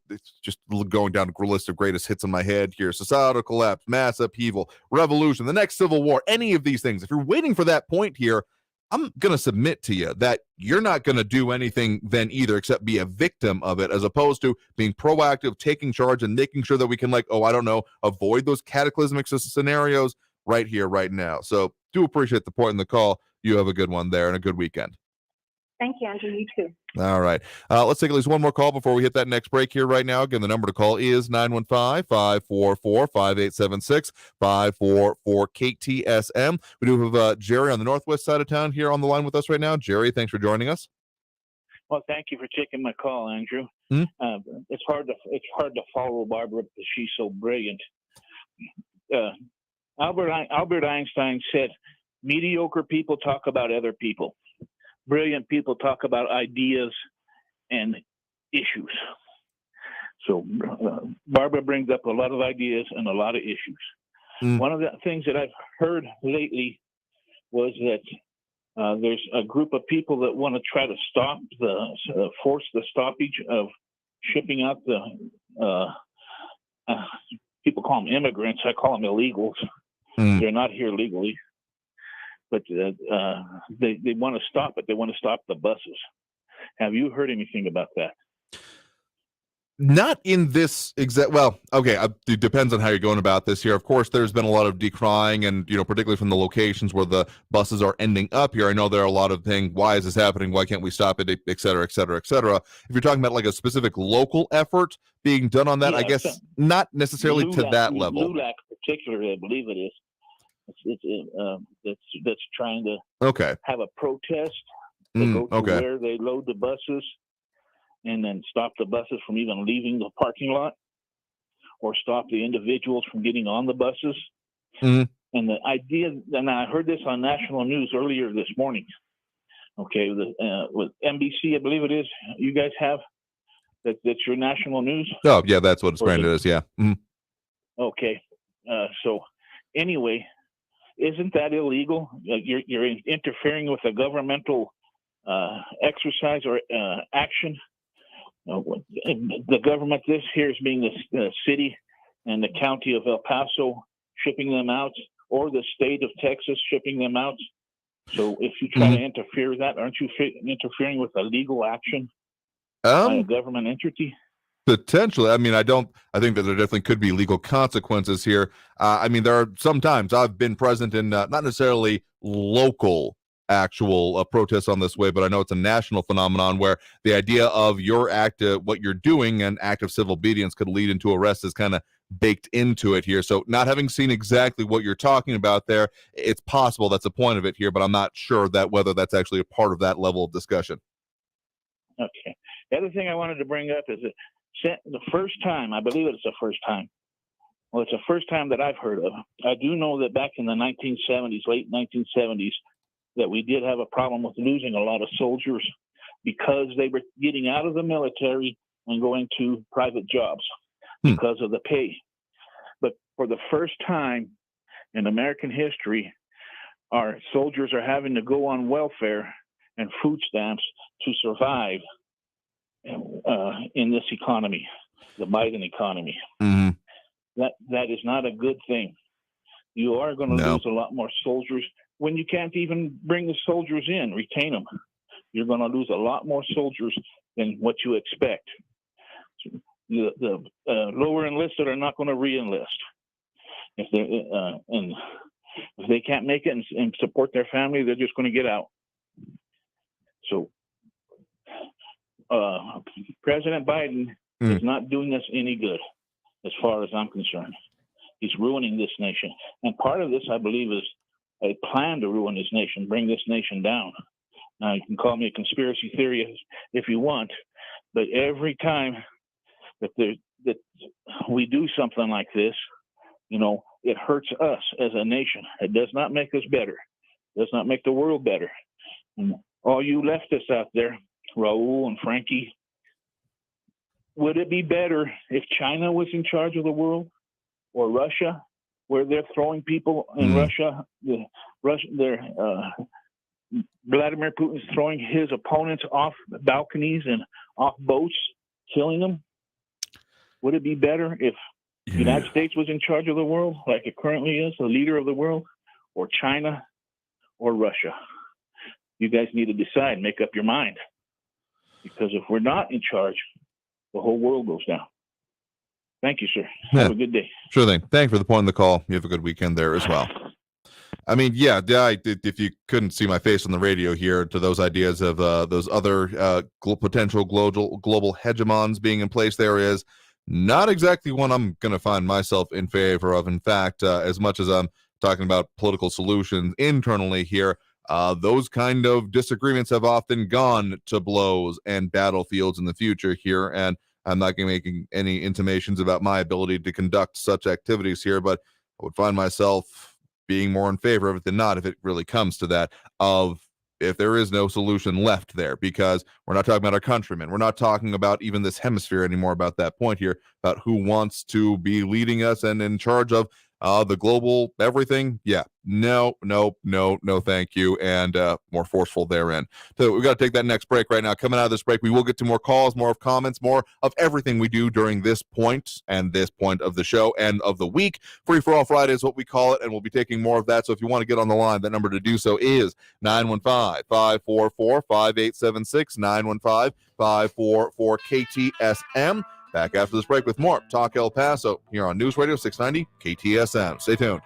it's just going down a list of greatest hits in my head here. Societal collapse, mass upheaval, revolution, the next civil war, any of these things. If you're waiting for that point here, I'm going to submit to you that you're not going to do anything then either except be a victim of it, as opposed to being proactive, taking charge, and making sure that we can, avoid those cataclysmic scenarios right here, right now. So do appreciate the point in the call. You have a good one there and a good weekend. Thank you, Andrew. You too. All right. Let's take at least one more call before we hit that next break here right now. Again, the number to call is 915-544-5876, 544-KTSM. We do have Jerry on the northwest side of town here on the line with us right now. Jerry, thanks for joining us. Well, thank you for taking my call, Andrew. It's hard to follow Barbara because she's so brilliant. Albert Einstein said, mediocre people talk about other people. Brilliant people talk about ideas and issues. So Barbara brings up a lot of ideas and a lot of issues. One of the things that I've heard lately was that there's a group of people that want to try to force the stoppage of shipping out the people call them immigrants. I call them illegals. They're not here legally. But they want to stop it. They want to stop the buses. Have you heard anything about that? Not in this exact. Well, okay. It depends on how you're going about this here. Of course, there's been a lot of decrying, and particularly from the locations where the buses are ending up here. I know there are a lot of things. Why is this happening? Why can't we stop it? Et cetera, et cetera, et cetera. If you're talking about like a specific local effort being done on that, I guess not necessarily to that level. LULAC, particularly, I believe it is. That's trying to have a protest to go to where they load the buses and then stop the buses from even leaving the parking lot or stop the individuals from getting on the buses. And the idea, and I heard this on national news earlier this morning, with NBC, I believe it is, you guys have, that's your national news? Oh, yeah, that's what it's branded as, yeah. Okay, so anyway, isn't that illegal? You're interfering with a governmental exercise or action. The government, this here is being the city and the county of El Paso shipping them out, or the state of Texas shipping them out. So if you try to interfere with that, aren't you interfering with a legal action by a government entity? Potentially. I mean, I think that there definitely could be legal consequences here. I mean, there are sometimes I've been present in not necessarily local actual protests on this way, but I know it's a national phenomenon where the idea of your act, what you're doing, and act of civil obedience could lead into arrest is kind of baked into it here. So not having seen exactly what you're talking about there, it's possible that's the point of it here, but I'm not sure that whether that's actually a part of that level of discussion. Okay. The other thing I wanted to bring up is that the first time, I believe it's the first time. Well, it's the first time that I've heard of. I do know that back in the 1970s, late 1970s, that we did have a problem with losing a lot of soldiers because they were getting out of the military and going to private jobs because of the pay. But for the first time in American history, our soldiers are having to go on welfare and food stamps to survive in this economy, the Biden economy. That is not a good thing. You are going to lose a lot more soldiers when you can't even bring the soldiers in, retain them. You're going to lose a lot more soldiers than what you expect. The lower enlisted are not going to re-enlist. If they can't make it and support their family, they're just going to get out. So President Biden is not doing us any good, as far as I'm concerned. He's ruining this nation. And part of this, I believe, is a plan to ruin this nation, bring this nation down. Now, you can call me a conspiracy theorist if you want, but every time that we do something like this, it hurts us as a nation. It does not make us better. It does not make the world better. And all you leftists out there, Raul and Frankie, would it be better if China was in charge of the world, or Russia, where they're throwing people in Russia? Vladimir Putin's throwing his opponents off balconies and off boats killing them? Would it be better if the United States was in charge of the world, like it currently is, the leader of the world, or China, or Russia? You guys need to decide, make up your mind. Because if we're not in charge, the whole world goes down. Thank you, sir. Yeah. Have a good day. Sure thing. Thank you for the point of the call. You have a good weekend there as well. I mean, yeah, if you couldn't see my face on the radio here to those ideas of those other potential global hegemons being in place, there is not exactly one I'm going to find myself in favor of. In fact, as much as I'm talking about political solutions internally here, those kind of disagreements have often gone to blows and battlefields in the future here. And I'm not going to make any intimations about my ability to conduct such activities here, but I would find myself being more in favor of it than not if it really comes to that, of if there is no solution left there, because we're not talking about our countrymen. We're not talking about even this hemisphere anymore about that point here, about who wants to be leading us and in charge of the global everything. Yeah, no, thank you, and more forceful therein. So we've got to take that next break right now. Coming out of this break, we will get to more calls, more of comments, more of everything we do during this point and this point of the show and of the week. Free for All Friday is what we call it, and we'll be taking more of that. So if you want to get on the line, that number to do so is 915-544-5876, 915-544-KTSM. Back after this break with more Talk El Paso here on News Radio 690 KTSM. Stay tuned.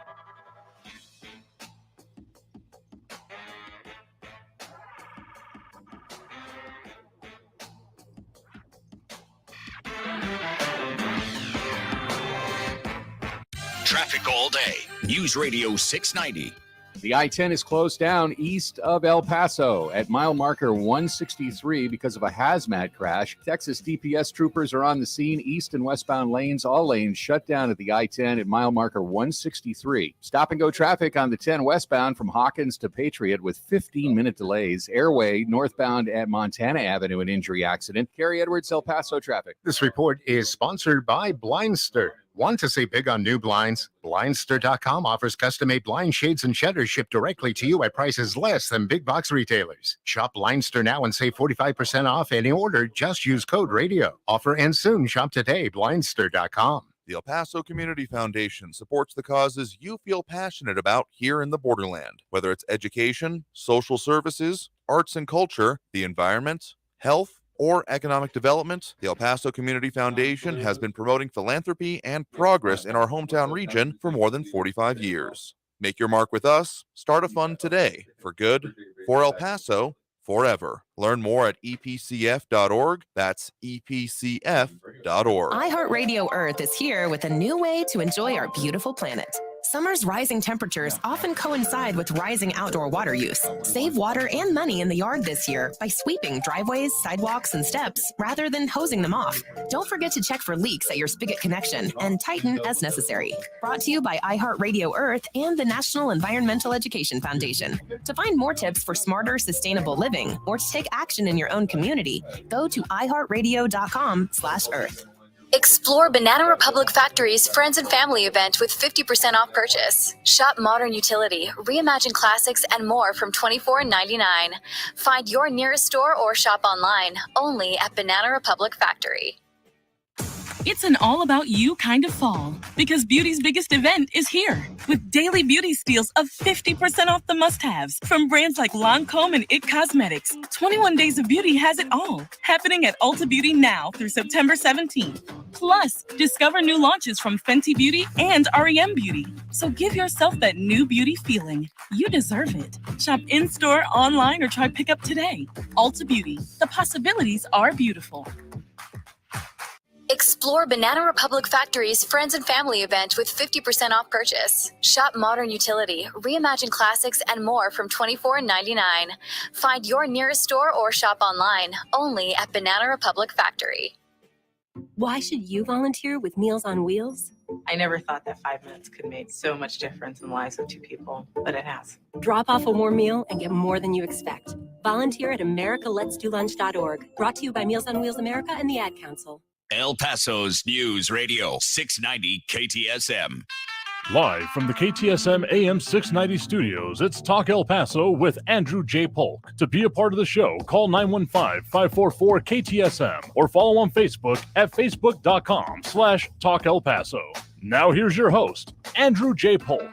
Traffic all day. News Radio 690. The I-10 is closed down east of El Paso at mile marker 163 because of a hazmat crash. Texas DPS troopers are on the scene. East and westbound lanes, all lanes shut down at the I-10 at mile marker 163. Stop and go traffic on the 10 westbound from Hawkins to Patriot with 15-minute delays. Airway northbound at Montana Avenue, an injury accident. Carrie Edwards, El Paso traffic. This report is sponsored by Blindster. Want to save big on new blinds? Blindster.com offers custom-made blind shades and shutters shipped directly to you at prices less than big box retailers. Shop Blindster now and save 45% off any order. Just use code RADIO. Offer ends soon. Shop today. Blindster.com. The El Paso Community Foundation supports the causes you feel passionate about here in the borderland, whether it's education, social services, arts and culture, the environment, health, or economic development. The El Paso Community Foundation has been promoting philanthropy and progress in our hometown region for more than 45 years. Make your mark with us. Start a fund today for good, for El Paso, forever. Learn more at epcf.org. That's epcf.org. iHeartRadio Earth is here with a new way to enjoy our beautiful planet. Summer's rising temperatures often coincide with rising outdoor water use. Save water and money in the yard this year by sweeping driveways, sidewalks, and steps rather than hosing them off. Don't forget to check for leaks at your spigot connection and tighten as necessary. Brought to you by iHeartRadio Earth and the National Environmental Education Foundation. To find more tips for smarter, sustainable living or to take action in your own community, go to iHeartRadio.com/Earth. Explore Banana Republic Factory's Friends and Family event with 50% off purchase. Shop modern utility, reimagine classics, and more from $24.99. Find your nearest store or shop online, only at Banana Republic Factory. It's an all-about-you kind of fall because beauty's biggest event is here with daily beauty steals of 50% off the must-haves from brands like Lancome and IT Cosmetics. 21 Days of Beauty has it all, happening at Ulta Beauty now through September 17th. Plus, discover new launches from Fenty Beauty and REM Beauty. So give yourself that new beauty feeling. You deserve it. Shop in-store, online, or try pickup today. Ulta Beauty. The possibilities are beautiful. Explore Banana Republic Factory's Friends and Family event with 50% off purchase. Shop modern utility, reimagine classics, and more from $24.99. Find your nearest store or shop online, only at Banana Republic Factory. Why should you volunteer with Meals on Wheels? I never thought that 5 minutes could make so much difference in the lives of two people, but it has. Drop off a warm meal and get more than you expect. Volunteer at americaletsdolunch.org. Brought to you by Meals on Wheels America and the Ad Council. El Paso's News Radio 690 KTSM. Live from the KTSM AM 690 studios, it's Talk El Paso with Andrew J. Polk. To be a part of the show, call 915-544-KTSM or follow on Facebook at facebook.com/Talk El Paso. Now here's your host, Andrew J. Polk.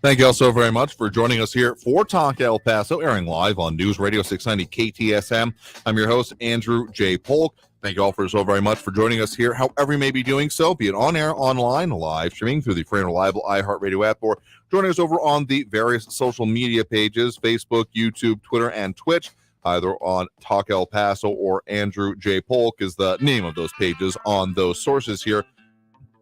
Thank you all so very much for joining us here for Talk El Paso, airing live on News Radio 690 KTSM. I'm your host, Andrew J. Polk. Thank you all so very much for joining us here, however you may be doing so, be it on air, online, live streaming through the free and reliable iHeartRadio app, or joining us over on the various social media pages, Facebook, YouTube, Twitter, and Twitch, either on Talk El Paso or Andrew J. Polk is the name of those pages on those sources here.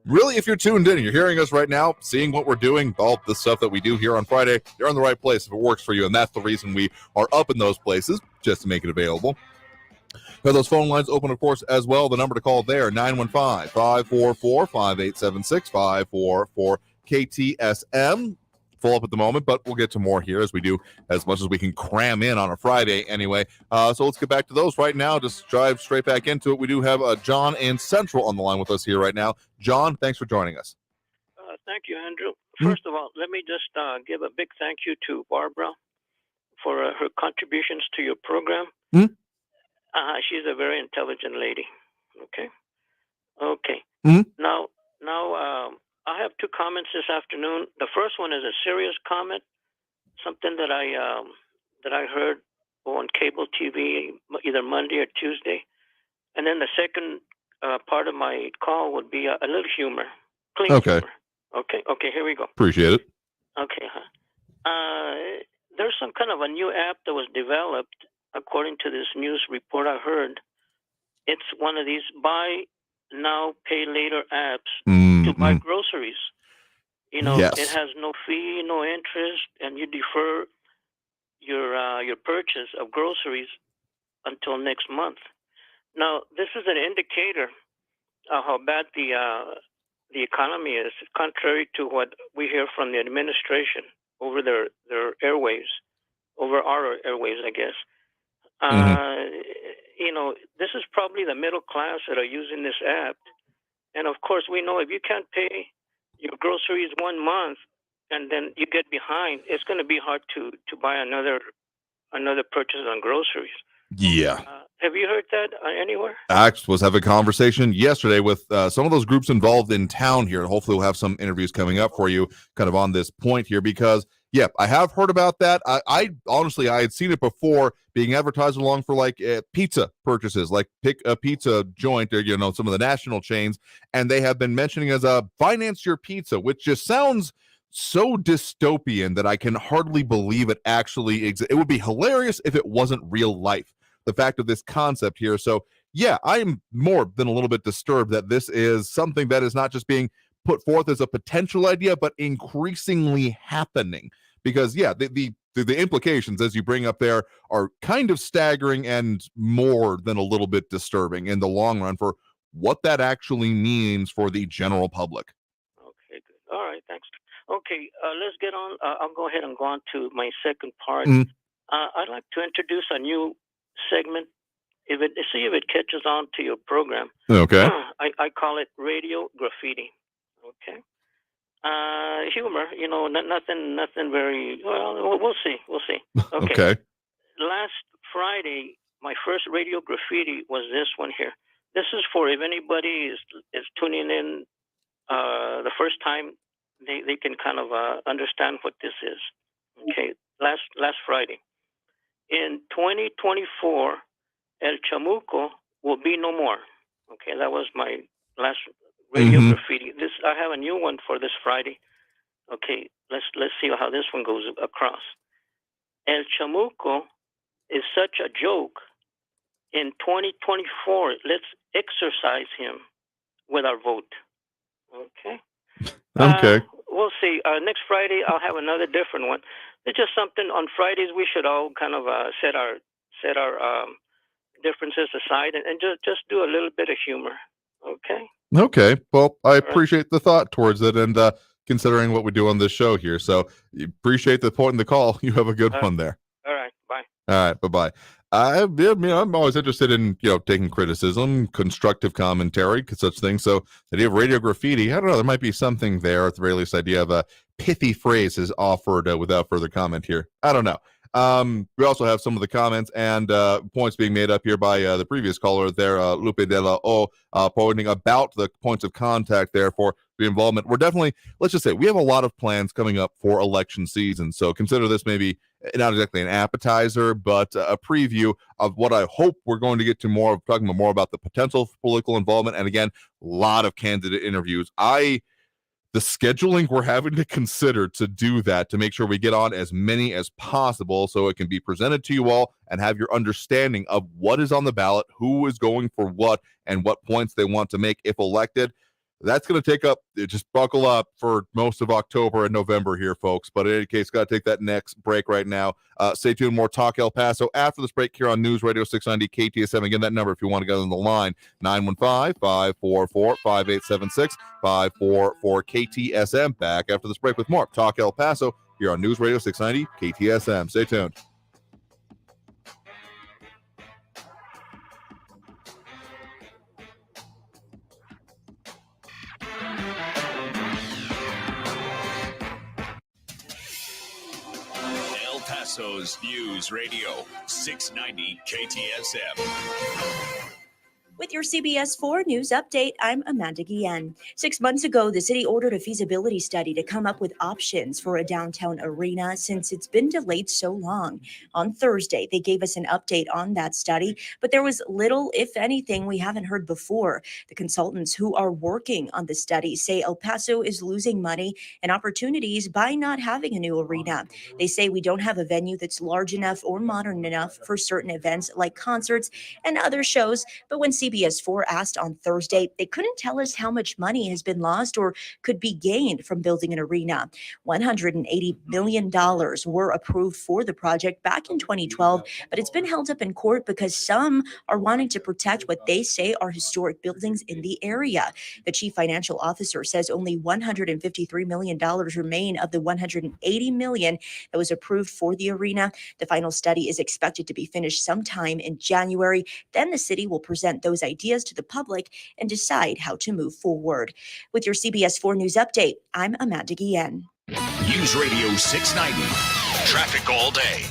Really, if you're tuned in and you're hearing us right now, seeing what we're doing, all the stuff that we do here on Friday, you're in the right place if it works for you, and that's the reason we are up in those places, just to make it available. We have those phone lines open, of course, as well. The number to call there, 915-544-5876, 544-KTSM. Full up at the moment, but we'll get to more here as we do as much as we can cram in on a Friday anyway. So let's get back to those right now. Just dive straight back into it. We do have John and Central on the line with us here right now. John, thanks for joining us. Thank you, Andrew. First of all, let me just give a big thank you to Barbara for her contributions to your program. She's a very intelligent lady. Okay. Now, I have two comments this afternoon. The first one is a serious comment, something that I heard on cable TV either Monday or Tuesday, and then the second part of my call would be a little humor, clean humor. Okay, here we go. Appreciate it. Okay, there's some kind of a new app that was developed according to this news report I heard. It's one of these buy now, pay later apps to buy groceries. It has no fee, no interest, and you defer your purchase of groceries until next month. Now, this is an indicator of how bad the economy is, contrary to what we hear from the administration over their airwaves, over our airwaves, I guess. This is probably the middle class that are using this app. And of course, we know if you can't pay your groceries 1 month and then you get behind, it's going to be hard to buy another purchase on groceries. Yeah. Have you heard that anywhere? I was having a conversation yesterday with some of those groups involved in town here. Hopefully we'll have some interviews coming up for you kind of on this point here because, yeah, I have heard about that. I honestly, I had seen it before being advertised along for like pizza purchases, like pick a pizza joint or, some of the national chains. And they have been mentioning as a finance your pizza, which just sounds so dystopian that I can hardly believe it actually exists. It would be hilarious if it wasn't real life. The fact of this concept here. So yeah, I am more than a little bit disturbed that this is something that is not just being put forth as a potential idea, but increasingly happening. Because yeah, the implications as you bring up there are kind of staggering and more than a little bit disturbing in the long run for what that actually means for the general public. Okay, good. All right, thanks. Okay, let's get on. I'll go ahead and go on to my second part. I'd like to introduce a new segment. See if it catches on to your program. Okay. I call it radio graffiti. Okay. Humor, nothing very well. We'll see. Okay. Last Friday, my first radio graffiti was this one here. This is for if anybody is tuning in the first time, they can kind of understand what this is. Okay. Last Friday. In 2024, El Chamuco will be no more. Okay, that was my last radio graffiti. I have a new one for this Friday. Okay, let's see how this one goes across. El Chamuco is such a joke. In 2024, let's exercise him with our vote. Okay. Okay. We'll see. Next Friday, I'll have another different one. It's just something on Fridays we should all kind of set our differences aside and just do a little bit of humor. Okay. Okay. Well, I appreciate the thought towards it and considering what we do on this show here. So appreciate the point in the call. You have a good one there. All right. Bye. All right. Bye-bye. I'm always interested in, taking criticism, constructive commentary, such things. So the idea of radio graffiti, I don't know, there might be something there. At the very least, idea of a pithy phrase is offered without further comment here. I don't know. We also have some of the comments and points being made up here by the previous caller there, Lupe de la O, pointing about the points of contact there for the involvement. We're definitely, let's just say, we have a lot of plans coming up for election season. So consider this maybe not exactly an appetizer, but a preview of what I hope we're going to get to more of, talking more about the potential for political involvement. And again, a lot of candidate interviews. The scheduling we're having to consider to do that, to make sure we get on as many as possible so it can be presented to you all and have your understanding of what is on the ballot, who is going for what, and what points they want to make if elected. That's going to take up, just buckle up for most of October and November here, folks. But in any case, got to take that next break right now. Stay tuned, more Talk El Paso after this break here on News Radio 690 KTSM. Again, that number, if you want to get on the line, 915-544-5876, 544-KTSM. Back after this break with more Talk El Paso here on News Radio 690 KTSM. Stay tuned. El Paso's News Radio 690 KTSM. With your CBS 4 News Update, I'm Amanda Guillen. 6 months ago, the city ordered a feasibility study to come up with options for a downtown arena since it's been delayed so long. On Thursday, they gave us an update on that study, but there was little, if anything, we haven't heard before. The consultants who are working on the study say El Paso is losing money and opportunities by not having a new arena. They say we don't have a venue that's large enough or modern enough for certain events like concerts and other shows, but when CBS 4 asked on Thursday, they couldn't tell us how much money has been lost or could be gained from building an arena. $180 million were approved for the project back in 2012, but it's been held up in court because some are wanting to protect what they say are historic buildings in the area. The chief financial officer says only $153 million remain of the $180 million that was approved for the arena. The final study is expected to be finished sometime in January. Then the city will present those ideas to the public and decide how to move forward. With your CBS 4 News Update, I'm Amanda Guillen. News Radio 690. Traffic all day.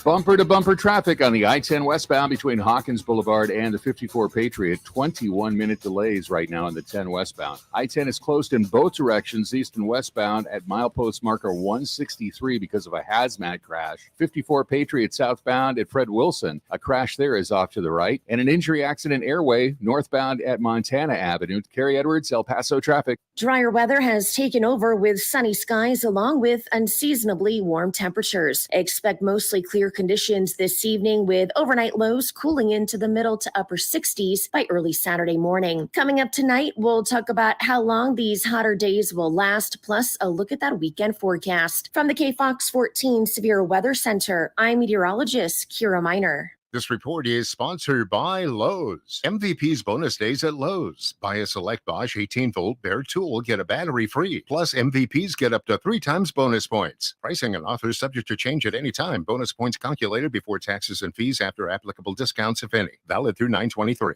Bumper to bumper traffic on the I-10 westbound between Hawkins Boulevard and the 54 Patriot. 21-minute delays right now on the 10 westbound. I-10 is closed in both directions, east and westbound, at milepost marker 163 because of a hazmat crash. 54 Patriot southbound at Fred Wilson. A crash there is off to the right. And an injury accident airway northbound at Montana Avenue. Carrie Edwards, El Paso traffic. Drier weather has taken over with sunny skies along with unseasonably warm temperatures. Expect mostly clear conditions this evening with overnight lows cooling into the middle to upper 60s by early Saturday morning. Coming up tonight, we'll talk about how long these hotter days will last, plus a look at that weekend forecast. From the KFOX 14 Severe Weather Center, I'm meteorologist Kira Miner. This report is sponsored by Lowe's. MVP's bonus days at Lowe's. Buy a select Bosch 18-volt bare tool, get a battery free. Plus, MVPs get up to 3 times bonus points. Pricing and offers subject to change at any time. Bonus points calculated before taxes and fees after applicable discounts, if any. Valid through 9/23.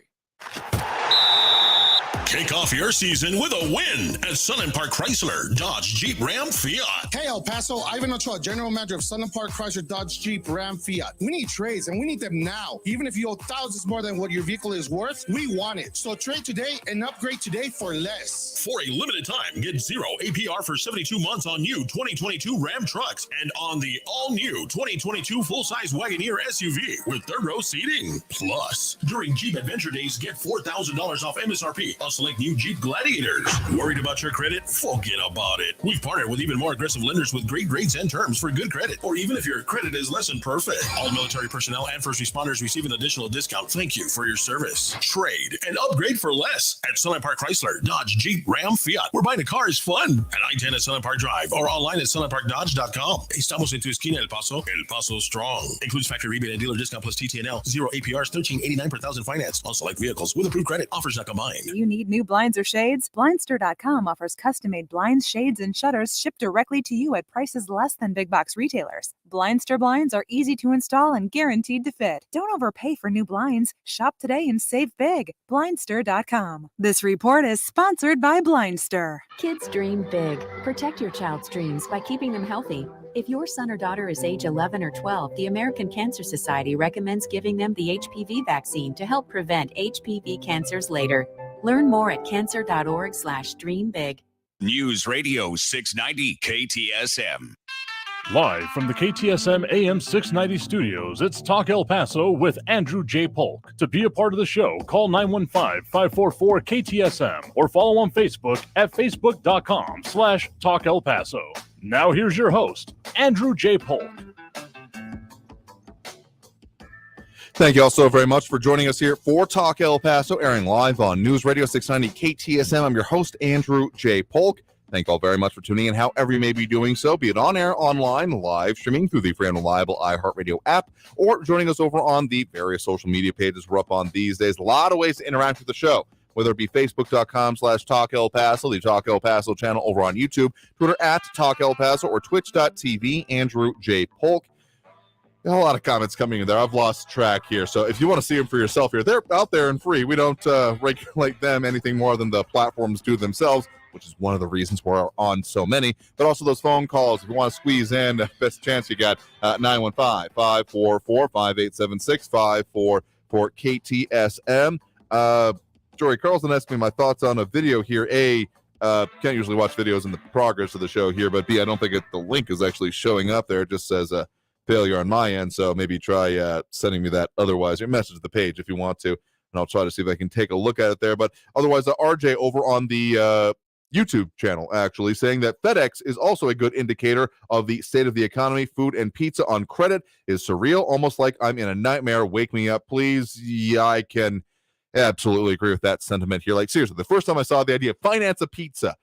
Kick off your season with a win at Sun & Park Chrysler, Dodge, Jeep, Ram, Fiat. Hey, El Paso, Ivan Ochoa, General Manager of Sun & Park Chrysler, Dodge, Jeep, Ram, Fiat. We need trades, and we need them now. Even if you owe thousands more than what your vehicle is worth, we want it. So trade today and upgrade today for less. For a limited time, get 0 APR for 72 months on new 2022 Ram trucks and on the all-new 2022 full-size Wagoneer SUV with third-row seating. Plus, during Jeep Adventure Days, get $4,000 off MSRP on select new Jeep Gladiators. Worried about your credit? Forget about it. We've partnered with even more aggressive lenders with great rates and terms for good credit, or even if your credit is less than perfect. All military personnel and first responders receive an additional discount. Thank you for your service. Trade and upgrade for less at Sun & Park Chrysler, Dodge, Jeep, Ram, Fiat. Where buying a car is fun at I-10 at Sun & Park Drive or online at sunandparkdodge.com. Estamos en tu esquina, El Paso. El Paso Strong. Includes factory rebate and dealer discount plus TTNL. 0 APRs, $13.89 per thousand finance on select vehicles with approved credit. Offers not combined. You need Need new blinds or shades? Blindster.com offers custom-made blinds, shades, and shutters shipped directly to you at prices less than big box retailers. Blindster blinds are easy to install and guaranteed to fit. Don't overpay for new blinds. Shop today and save big. Blindster.com. This report is sponsored by Blindster. Kids dream big. Protect your child's dreams by keeping them healthy. If your son or daughter is age 11 or 12, the American Cancer Society recommends giving them the HPV vaccine to help prevent HPV cancers later. Learn more at cancer.org/dreambig. News Radio 690 KTSM. Live from the KTSM AM 690 studios, it's Talk El Paso with Andrew J. Polk. To be a part of the show, call 915-544-KTSM or follow on Facebook at facebook.com/Talk El Paso. Now here's your host, Andrew J. Polk. Thank you all so very much for joining us here for Talk El Paso, airing live on News Radio 690 KTSM. I'm your host, Andrew J. Polk. Thank you all very much for tuning in, however you may be doing so, be it on air, online, live streaming through the free and reliable iHeartRadio app, or joining us over on the various social media pages we're up on these days. A lot of ways to interact with the show, whether it be facebook.com/Talk El Paso, the Talk El Paso channel over on YouTube, Twitter at Talk El Paso, or twitch.tv, Andrew J. Polk. A lot of comments coming in there. I've lost track here. So if you want to see them for yourself here, they're out there and free. We don't regulate them anything more than the platforms do themselves, which is one of the reasons we're on so many. But also those phone calls, if you want to squeeze in, the best chance you got, 915-544-5876, 54-KTSM. Jory Carlson asked me my thoughts on a video here. A, can't usually watch videos in the progress of the show here, but B, I don't think the link is actually showing up there. It just says failure on my end, so maybe try sending me that otherwise, or message the page if you want to, and I'll try to see if I can take a look at it there. But otherwise, RJ over on the YouTube channel actually saying that FedEx is also a good indicator of the state of the economy. Food and pizza on credit is surreal, almost like I'm in a nightmare. Wake me up, please. Yeah, I can absolutely agree with that sentiment here. Like, seriously, the first time I saw the idea of finance a pizza,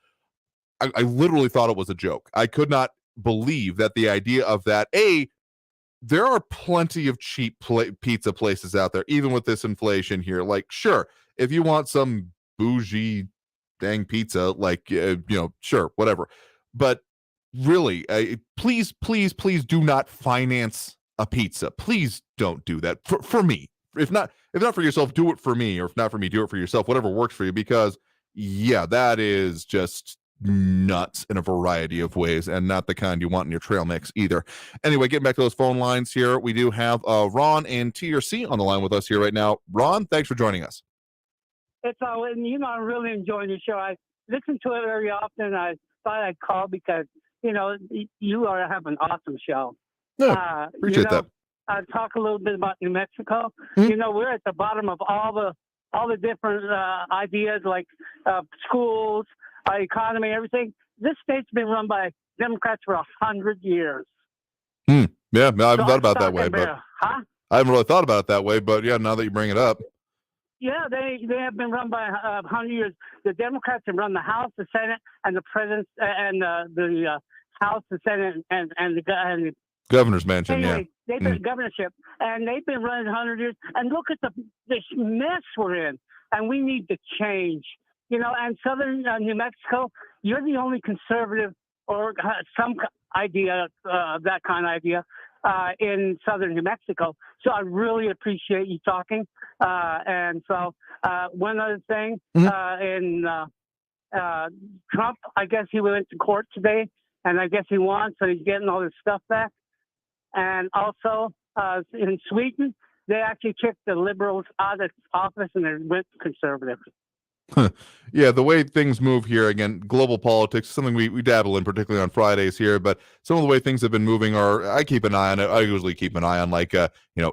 I literally thought it was a joke. I could not believe that the idea of that, there are plenty of cheap pizza places out there, even with this inflation here. Like, sure, if you want some bougie dang pizza, like, sure, whatever. But really, please do not finance a pizza. Please don't do that for me. If not for yourself, do it for me. Or if not for me, do it for yourself, whatever works for you. Because, yeah, that is just nuts in a variety of ways, and not the kind you want in your trail mix either. Anyway, getting back to those phone lines here, we do have Ron and TRC on the line with us here right now. Ron, thanks for joining us. It's all, and I'm really enjoying the show. I listen to it very often. I thought I'd call because you have an awesome show. Yeah, appreciate that. Talk a little bit about New Mexico. Mm-hmm. We're at the bottom of all the different ideas like schools, economy, everything. This state's been run by Democrats for 100 years. Yeah, I haven't thought about it that way, but I haven't really thought about it that way. But yeah, now that you bring it up, yeah, they have been run by 100 years. The Democrats have run the House, the Senate, and the President, and the House, the Senate, and the governor's mansion. Anyway, Yeah, they've been governorship, and they've been running 100 years. And look at this mess we're in, and we need to change. And southern New Mexico, you're the only conservative or some idea, that kind of idea, in southern New Mexico. So I really appreciate you talking. And so one other thing, in Trump, I guess he went to court today, and I guess he won, so he's getting all his stuff back. And also in Sweden, they actually kicked the liberals out of office and they went conservative. Yeah, the way things move here, again, global politics, something we dabble in, particularly on Fridays here, but some of the way things have been moving I keep an eye on it. I usually keep an eye on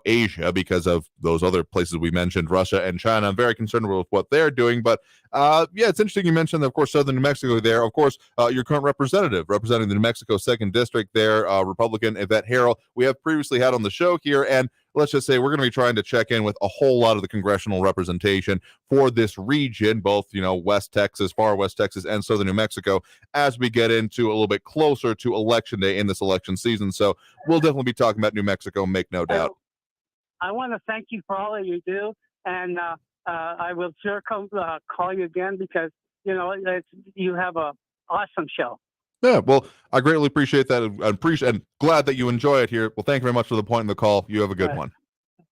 Asia, because of those other places we mentioned, Russia and China. I'm very concerned with what they're doing, but yeah, it's interesting you mentioned, of course, southern New Mexico there. Of course, your current representative representing the New Mexico 2nd District there, Republican Yvette Harrell, we have previously had on the show here, and let's just say we're going to be trying to check in with a whole lot of the congressional representation for this region, both, West Texas, far West Texas, and southern New Mexico, as we get into a little bit closer to Election Day in this election season. So we'll definitely be talking about New Mexico, make no doubt. I want to thank you for all that you do. And I will sure call you again because, you have a awesome show. Yeah, well, I greatly appreciate that and glad that you enjoy it here. Well, thank you very much for the point in the call. You have a good one.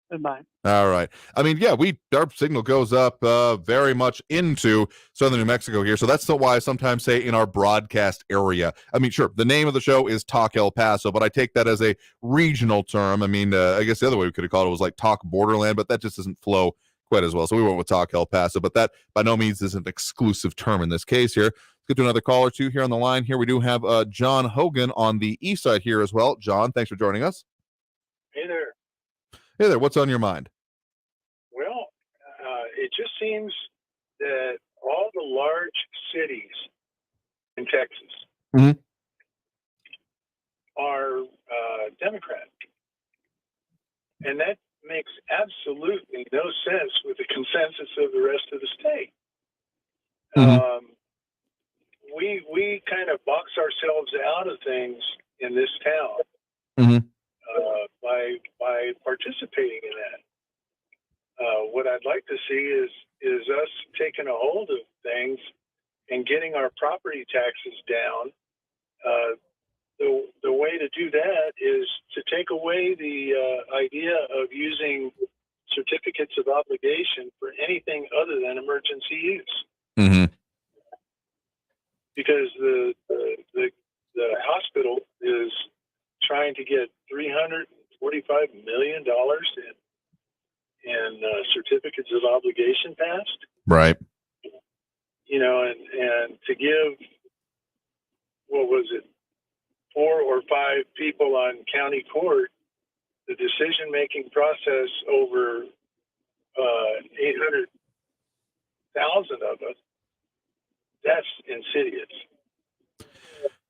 Goodbye. All right. I mean, yeah, our signal goes up very much into southern New Mexico here. So that's why I sometimes say in our broadcast area. I mean, sure, the name of the show is Talk El Paso, but I take that as a regional term. I mean, I guess the other way we could have called it was like Talk Borderland, but that just doesn't flow quite as well. So we went with Talk El Paso, but that by no means is an exclusive term in this case here. Let's get to another call or two here on the line. Here we do have John Hogan on the east side here as well. John, thanks for joining us. Hey there. Hey there. What's on your mind? Well, it just seems that all the large cities in Texas are Democrat. And that makes absolutely no sense with the consensus of the rest of the state. We kind of box ourselves out of things in this town by participating in that. What I'd like to see is us taking a hold of things and getting our property taxes down. The way to do that is to take away the idea of using certificates of obligation for anything other than emergency use. Because the hospital is trying to get $345 million in certificates of obligation passed. Right. And to give, what was it, 4 or 5 people on county court the decision-making process over 800,000 of us, that's insidious.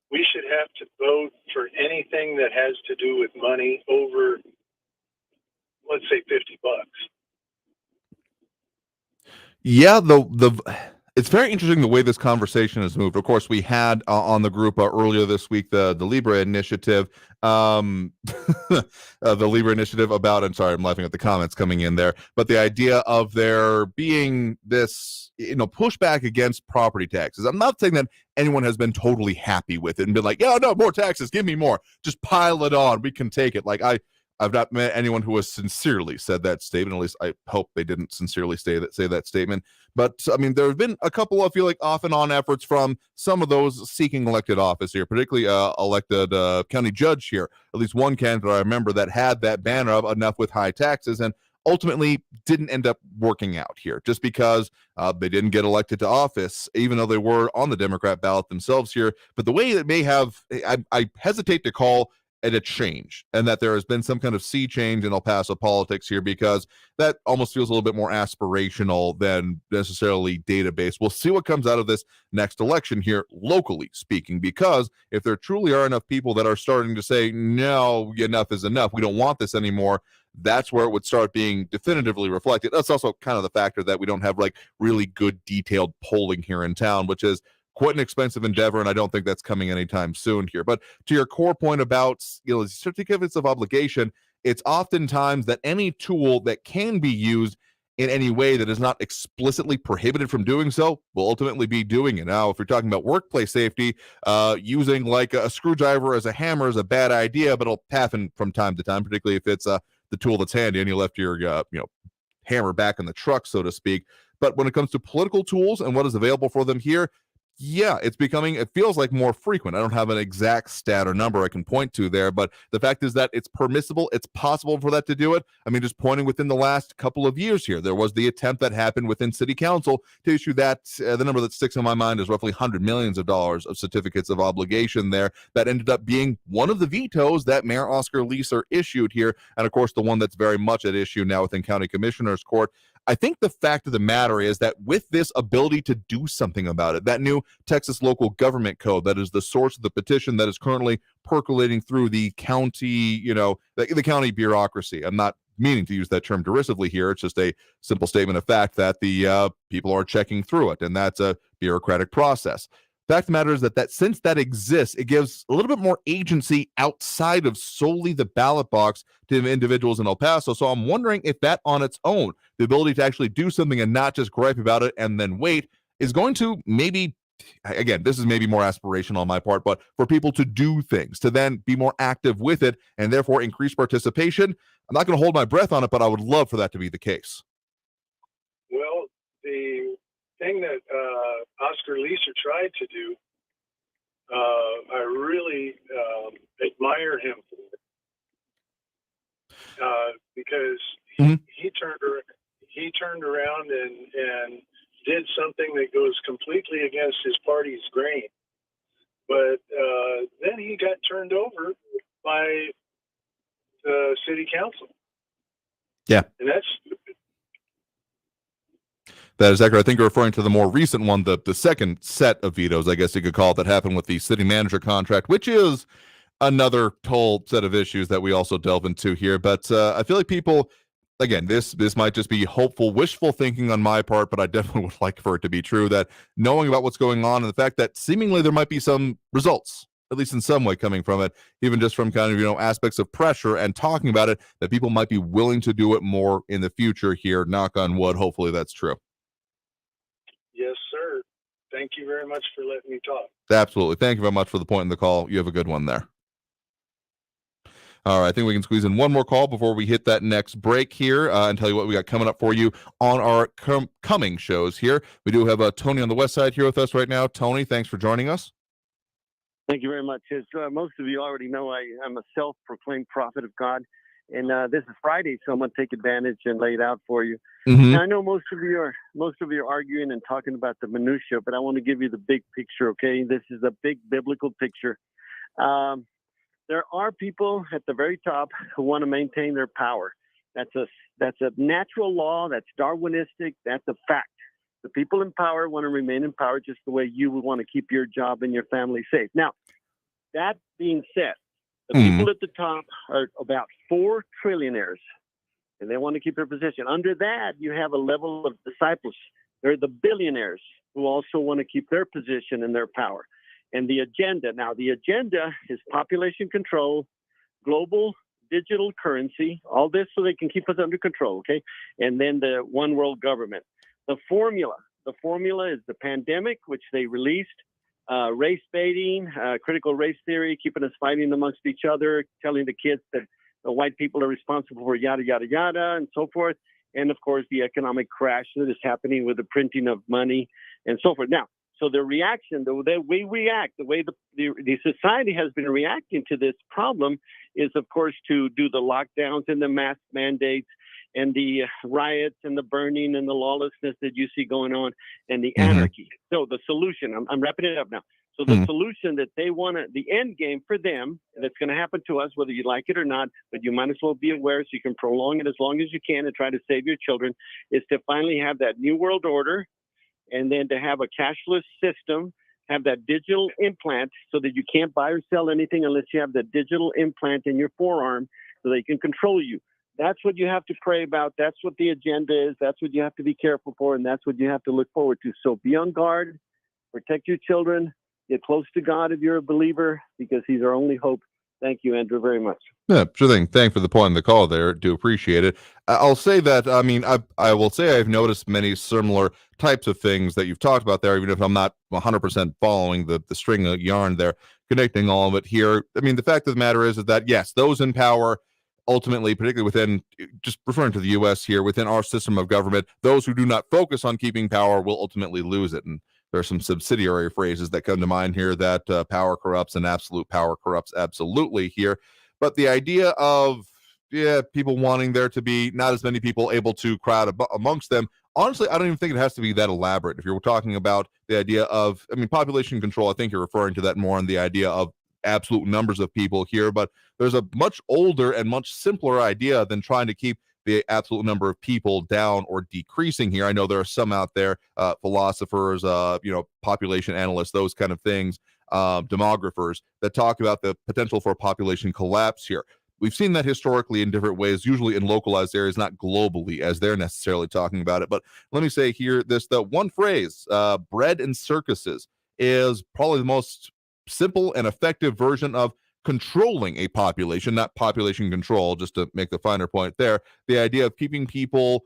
We should have to vote for anything that has to do with money over, let's say, $50. Yeah, it's very interesting the way this conversation has moved. Of course, we had on the group earlier this week the Libre initiative, the Libre initiative about. I'm sorry, I'm laughing at the comments coming in there, but the idea of there being this, pushback against property taxes. I'm not saying that anyone has been totally happy with it and been like, yeah, no, more taxes, give me more, just pile it on, we can take it. Like I've not met anyone who has sincerely said that statement. At least I hope they didn't sincerely say that statement. But I mean, there have been a couple, I feel like, off and on efforts from some of those seeking elected office here, particularly elected county judge here. At least one candidate I remember that had that banner of enough with high taxes and ultimately didn't end up working out here just because they didn't get elected to office, even though they were on the Democrat ballot themselves here. But the way that may have, I hesitate to call at a change, and that there has been some kind of sea change in El Paso politics here, because that almost feels a little bit more aspirational than necessarily data-based. We'll see what comes out of this next election here, locally speaking, because if there truly are enough people that are starting to say, no, enough is enough, we don't want this anymore, that's where it would start being definitively reflected. That's also kind of the factor that we don't have like really good detailed polling here in town, which is quite an expensive endeavor, and I don't think that's coming anytime soon here. But to your core point about certificates of obligation, it's oftentimes that any tool that can be used in any way that is not explicitly prohibited from doing so will ultimately be doing it. Now, if you're talking about workplace safety, using like a screwdriver as a hammer is a bad idea, but it'll happen from time to time, particularly if it's the tool that's handy and you left your hammer back in the truck, so to speak. But when it comes to political tools and what is available for them here, yeah, it feels like more frequent. I don't have an exact stat or number I can point to there, but the fact is that it's permissible. It's possible for that to do it. I mean, just pointing within the last couple of years here, there was the attempt that happened within city council to issue that, the number that sticks in my mind is roughly $100 million of certificates of obligation there. That ended up being one of the vetoes that Mayor Oscar Leeser issued here. And of course, the one that's very much at issue now within County Commissioner's Court. I think the fact of the matter is that with this ability to do something about it, that new Texas local government code that is the source of the petition that is currently percolating through the county, the county bureaucracy. I'm not meaning to use that term derisively here. It's just a simple statement of fact that the people are checking through it, and that's a bureaucratic process. Fact of the matter is that since that exists, it gives a little bit more agency outside of solely the ballot box to individuals in El Paso. So I'm wondering if that on its own, the ability to actually do something and not just gripe about it and then wait, is going to maybe, again, this is maybe more aspirational on my part, but for people to do things, to then be more active with it and therefore increase participation. I'm not going to hold my breath on it, but I would love for that to be the case. Well, the thing that Oscar Leeser tried to do, I really admire him for, because he turned around and did something that goes completely against his party's grain. But then he got turned over by the city council. Yeah. And that's stupid. That is accurate. I think you're referring to the more recent one, the second set of vetoes, I guess you could call it, that happened with the city manager contract, which is another whole set of issues that we also delve into here. But I feel like people, again, this might just be hopeful, wishful thinking on my part, but I definitely would like for it to be true, that knowing about what's going on and the fact that seemingly there might be some results, at least in some way, coming from it, even just from kind of, aspects of pressure and talking about it, that people might be willing to do it more in the future here. Knock on wood. Hopefully that's true. Yes, sir. Thank you very much for letting me talk. Absolutely. Thank you very much for the point in the call. You have a good one there. All right, I think we can squeeze in one more call before we hit that next break here and tell you what we got coming up for you on our coming shows here. We do have Tony on the west side here with us right now. Tony, thanks for joining us. Thank you very much. As most of you already know, I'm a self-proclaimed prophet of God. And this is Friday, so I'm going to take advantage and lay it out for you. Mm-hmm. Now, I know most of you are arguing and talking about the minutia, but I want to give you the big picture, okay? This is a big biblical picture. There are people at the very top who want to maintain their power. That's a natural law. That's Darwinistic. That's a fact. The people in power want to remain in power just the way you would want to keep your job and your family safe. Now, that being said, the people at the top are about 4 trillionaires, and they want to keep their position. Under that, you have a level of disciples. They're the billionaires who also want to keep their position and their power. And the agenda is population control, global digital currency, all this so they can keep us under control, okay? And then the one world government. The formula is the pandemic, which they released, race baiting, critical race theory, keeping us fighting amongst each other, telling the kids that the white people are responsible for yada, yada, yada, and so forth. And, of course, the economic crash that is happening with the printing of money and so forth. Now, so the reaction, the way we react, the way the society has been reacting to this problem is, of course, to do the lockdowns and the mask mandates and the riots and the burning and the lawlessness that you see going on and the anarchy. So the solution, I'm wrapping it up now. So the solution that they want to, the end game for them, that's going to happen to us, whether you like it or not, but you might as well be aware so you can prolong it as long as you can and try to save your children, is to finally have that new world order and then to have a cashless system, have that digital implant so that you can't buy or sell anything unless you have the digital implant in your forearm so they can control you. That's what you have to pray about. That's what the agenda is. That's what you have to be careful for, and that's what you have to look forward to. So be on guard, protect your children, get close to God if you're a believer, because he's our only hope. Thank you, Andrew, very much. Yeah, sure thing. Thanks for the point in the call there. Do appreciate it. I'll say that, I will say I've noticed many similar types of things that you've talked about there, even if I'm not 100% following the string of yarn there, connecting all of it here. I mean, the fact of the matter is that, yes, those in power, ultimately, particularly within, just referring to the U.S. here, within our system of government, those who do not focus on keeping power will ultimately lose it. And there are some subsidiary phrases that come to mind here that power corrupts and absolute power corrupts absolutely here. But the idea of, people wanting there to be not as many people able to crowd amongst them, honestly, I don't even think it has to be that elaborate. If you're talking about the idea of, population control, I think you're referring to that more on the idea of absolute numbers of people here, but there's a much older and much simpler idea than trying to keep the absolute number of people down or decreasing here. I know there are some out there, philosophers, population analysts, those kind of things, demographers that talk about the potential for a population collapse here. We've seen that historically in different ways, usually in localized areas, not globally as they're necessarily talking about it. But let me say here the one phrase, bread and circuses, is probably the most simple and effective version of controlling a population, not population control, just to make the finer point there. The idea of keeping people,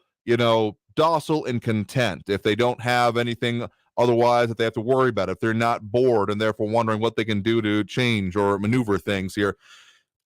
docile and content. If they don't have anything otherwise that they have to worry about, if they're not bored and therefore wondering what they can do to change or maneuver things here.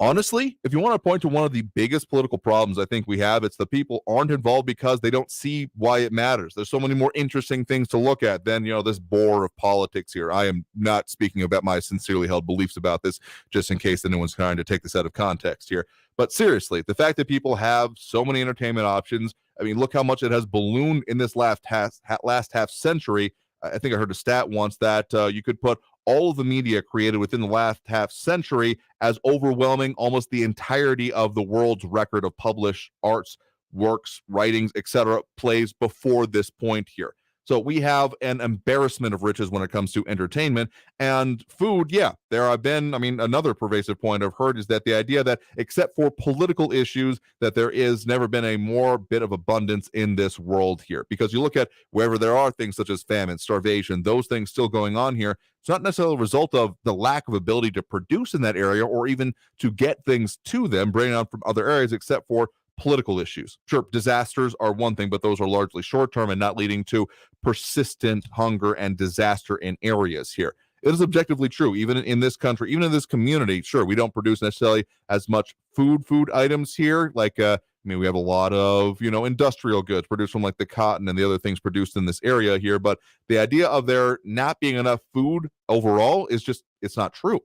Honestly, if you want to point to one of the biggest political problems I think we have, it's the people aren't involved because they don't see why it matters. There's so many more interesting things to look at than, this bore of politics here. I am not speaking about my sincerely held beliefs about this, just in case anyone's trying to take this out of context here. But seriously, the fact that people have so many entertainment options, I mean, look how much it has ballooned in this last half century. I think I heard a stat once that you could put all of the media created within the last half century as overwhelming almost the entirety of the world's record of published arts, works, writings, etc., plays before this point here. So we have an embarrassment of riches when it comes to entertainment and food. Yeah, there have been, another pervasive point I've heard is that the idea that except for political issues, that there is never been a more bit of abundance in this world here. Because you look at wherever there are things such as famine, starvation, those things still going on here, it's not necessarily a result of the lack of ability to produce in that area or even to get things to them, bringing on from other areas, except for political issues. Sure, disasters are one thing, but those are largely short-term and not leading to persistent hunger and disaster in areas here. It is objectively true, even in this country, even in this community. Sure, we don't produce necessarily as much food items here. Like, we have a lot of, industrial goods produced from like the cotton and the other things produced in this area here. But the idea of there not being enough food overall is just, it's not true.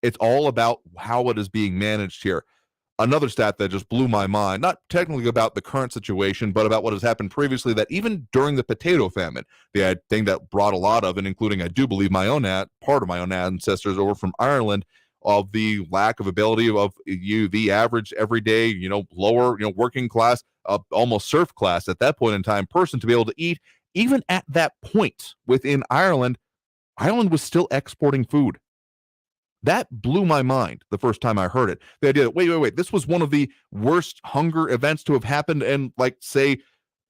It's all about how it is being managed here. Another stat that just blew my mind, not technically about the current situation, but about what has happened previously, that even during the potato famine, the thing that brought a lot of, and including, I do believe, part of my own ancestors over from Ireland, of the lack of ability of the average everyday, lower, working class, almost serf class at that point in time person to be able to eat. Even at that point within Ireland was still exporting food. That blew my mind the first time I heard it. The idea that, wait, this was one of the worst hunger events to have happened in, like, say,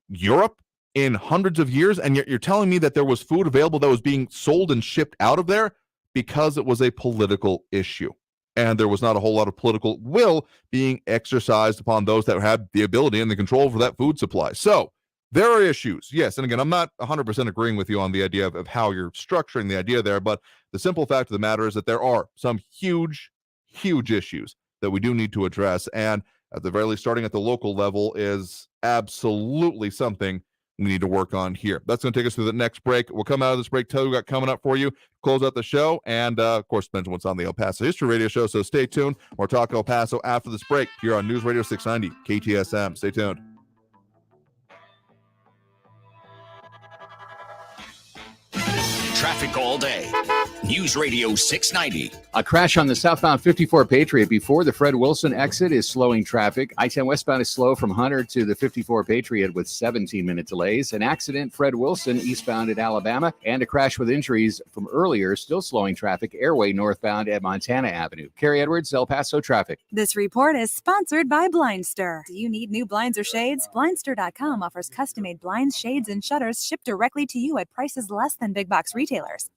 Europe in hundreds of years, and you're telling me that there was food available that was being sold and shipped out of there because it was a political issue. And there was not a whole lot of political will being exercised upon those that had the ability and the control for that food supply. So there are issues, yes. And again, I'm not 100% agreeing with you on the idea of how you're structuring the idea there, but the simple fact of the matter is that there are some huge issues that we do need to address. And at the very least, starting at the local level is absolutely something we need to work on here. That's going to take us to the next break. We'll come out of this break, tell you what we got coming up for you, close out the show, and of course, mention what's on the El Paso History Radio Show. So stay tuned. More Talk El Paso after this break here on News Radio 690 KTSM. Stay tuned. Traffic all day. News Radio 690. A crash on the southbound 54 Patriot before the Fred Wilson exit is slowing traffic. I-10 westbound is slow from Hunter to the 54 Patriot with 17-minute delays. An accident, Fred Wilson eastbound at Alabama, and a crash with injuries from earlier, still slowing traffic. Airway northbound at Montana Avenue. Carrie Edwards, El Paso traffic. This report is sponsored by Blindster. Do you need new blinds or shades? Blindster.com offers custom-made blinds, shades, and shutters shipped directly to you at prices less than big box retailers.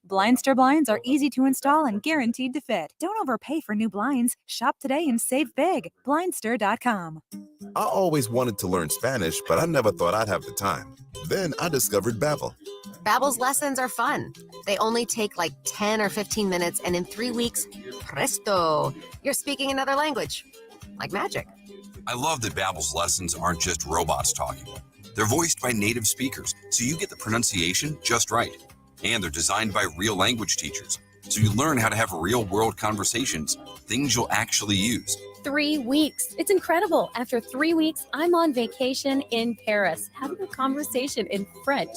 Blindster blinds are easy to install and guaranteed to fit. Don't overpay for new blinds. Shop today and save big. Blindster.com. I always wanted to learn Spanish, but I never thought I'd have the time. Then I discovered Babbel. Babbel's lessons are fun. They only take like 10 or 15 minutes, and in 3 weeks, presto, you're speaking another language. Like magic. I love that Babbel's lessons aren't just robots talking. They're voiced by native speakers, so you get the pronunciation just right. And they're designed by real language teachers, so you learn how to have real-world conversations, things you'll actually use. 3 weeks. It's incredible. After 3 weeks, I'm on vacation in Paris, having a conversation in French.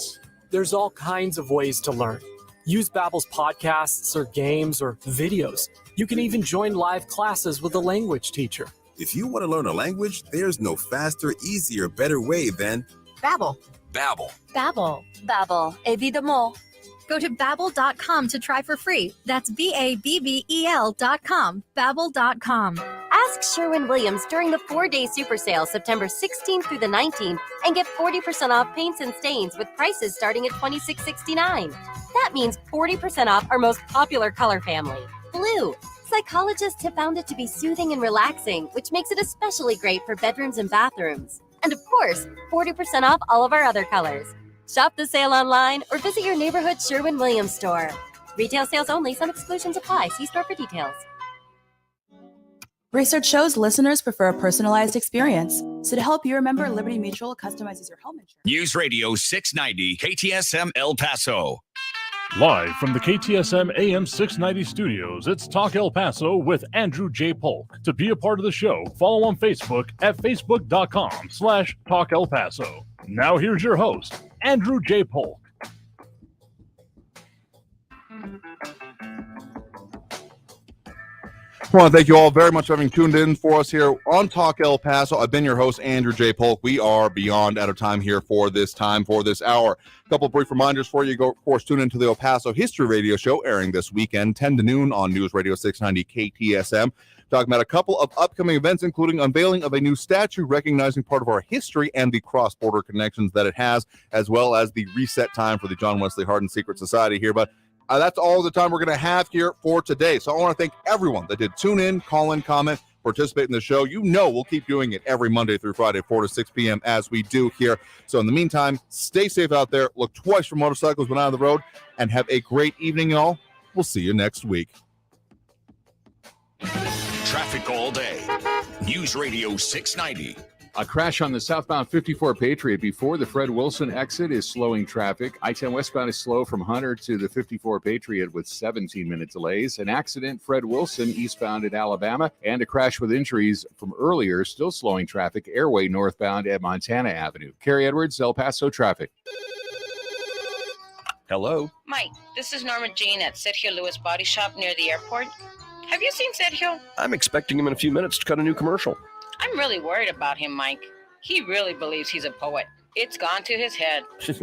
There's all kinds of ways to learn. Use Babbel's podcasts or games or videos. You can even join live classes with a language teacher. If you want to learn a language, there's no faster, easier, better way than Babbel. Babbel. Babbel. Babbel. Évidemment. Go to Babbel.com to try for free. That's Babbel.com. Babbel.com. Ask Sherwin-Williams during the 4-day super sale September 16th through the 19th and get 40% off paints and stains with prices starting at $26.69. That means 40% off our most popular color family, blue. Psychologists have found it to be soothing and relaxing, which makes it especially great for bedrooms and bathrooms. And of course, 40% off all of our other colors. Shop the sale online or visit your neighborhood Sherwin-Williams store. Retail sales only. Some exclusions apply. See store for details. Research shows listeners prefer a personalized experience. So to help you remember, Liberty Mutual customizes your home insurance. News Radio 690 KTSM El Paso. Live from the KTSM AM 690 studios, it's Talk El Paso with Andrew J. Polk. To be a part of the show, follow on Facebook at facebook.com/Talk El Paso. Now here's your host, Andrew J. Polk. I want to thank you all very much for having tuned in for us here on Talk El Paso. I've been your host, Andrew J. Polk. We are beyond out of time here for this hour. A couple of brief reminders for you. Go, of course, tune into the El Paso History Radio Show airing this weekend, 10 to noon on News Radio 690 KTSM. Talking about a couple of upcoming events, including unveiling of a new statue recognizing part of our history and the cross-border connections that it has, as well as the reset time for the John Wesley Hardin Secret Society here. But that's all the time we're going to have here for today. So I want to thank everyone that did tune in, call in, comment, participate in the show. You know we'll keep doing it every Monday through Friday, 4 to 6 p.m. as we do here. So in the meantime, stay safe out there. Look twice for motorcycles when out on the road. And have a great evening, y'all. We'll see you next week. Traffic all day. News Radio 690. A crash on the southbound 54 Patriot before the Fred Wilson exit is slowing traffic. I-10 westbound is slow from Hunter to the 54 Patriot with 17-minute delays. An accident, Fred Wilson eastbound in Alabama, and a crash with injuries from earlier, still slowing traffic. Airway northbound at Montana Avenue. Carrie Edwards, El Paso traffic. Hello? Mike, this is Norma Jean at Sergio Lewis Body Shop near the airport. Have you seen Sergio? I'm expecting him in a few minutes to cut a new commercial. I'm really worried about him, Mike. He really believes he's a poet. It's gone to his head.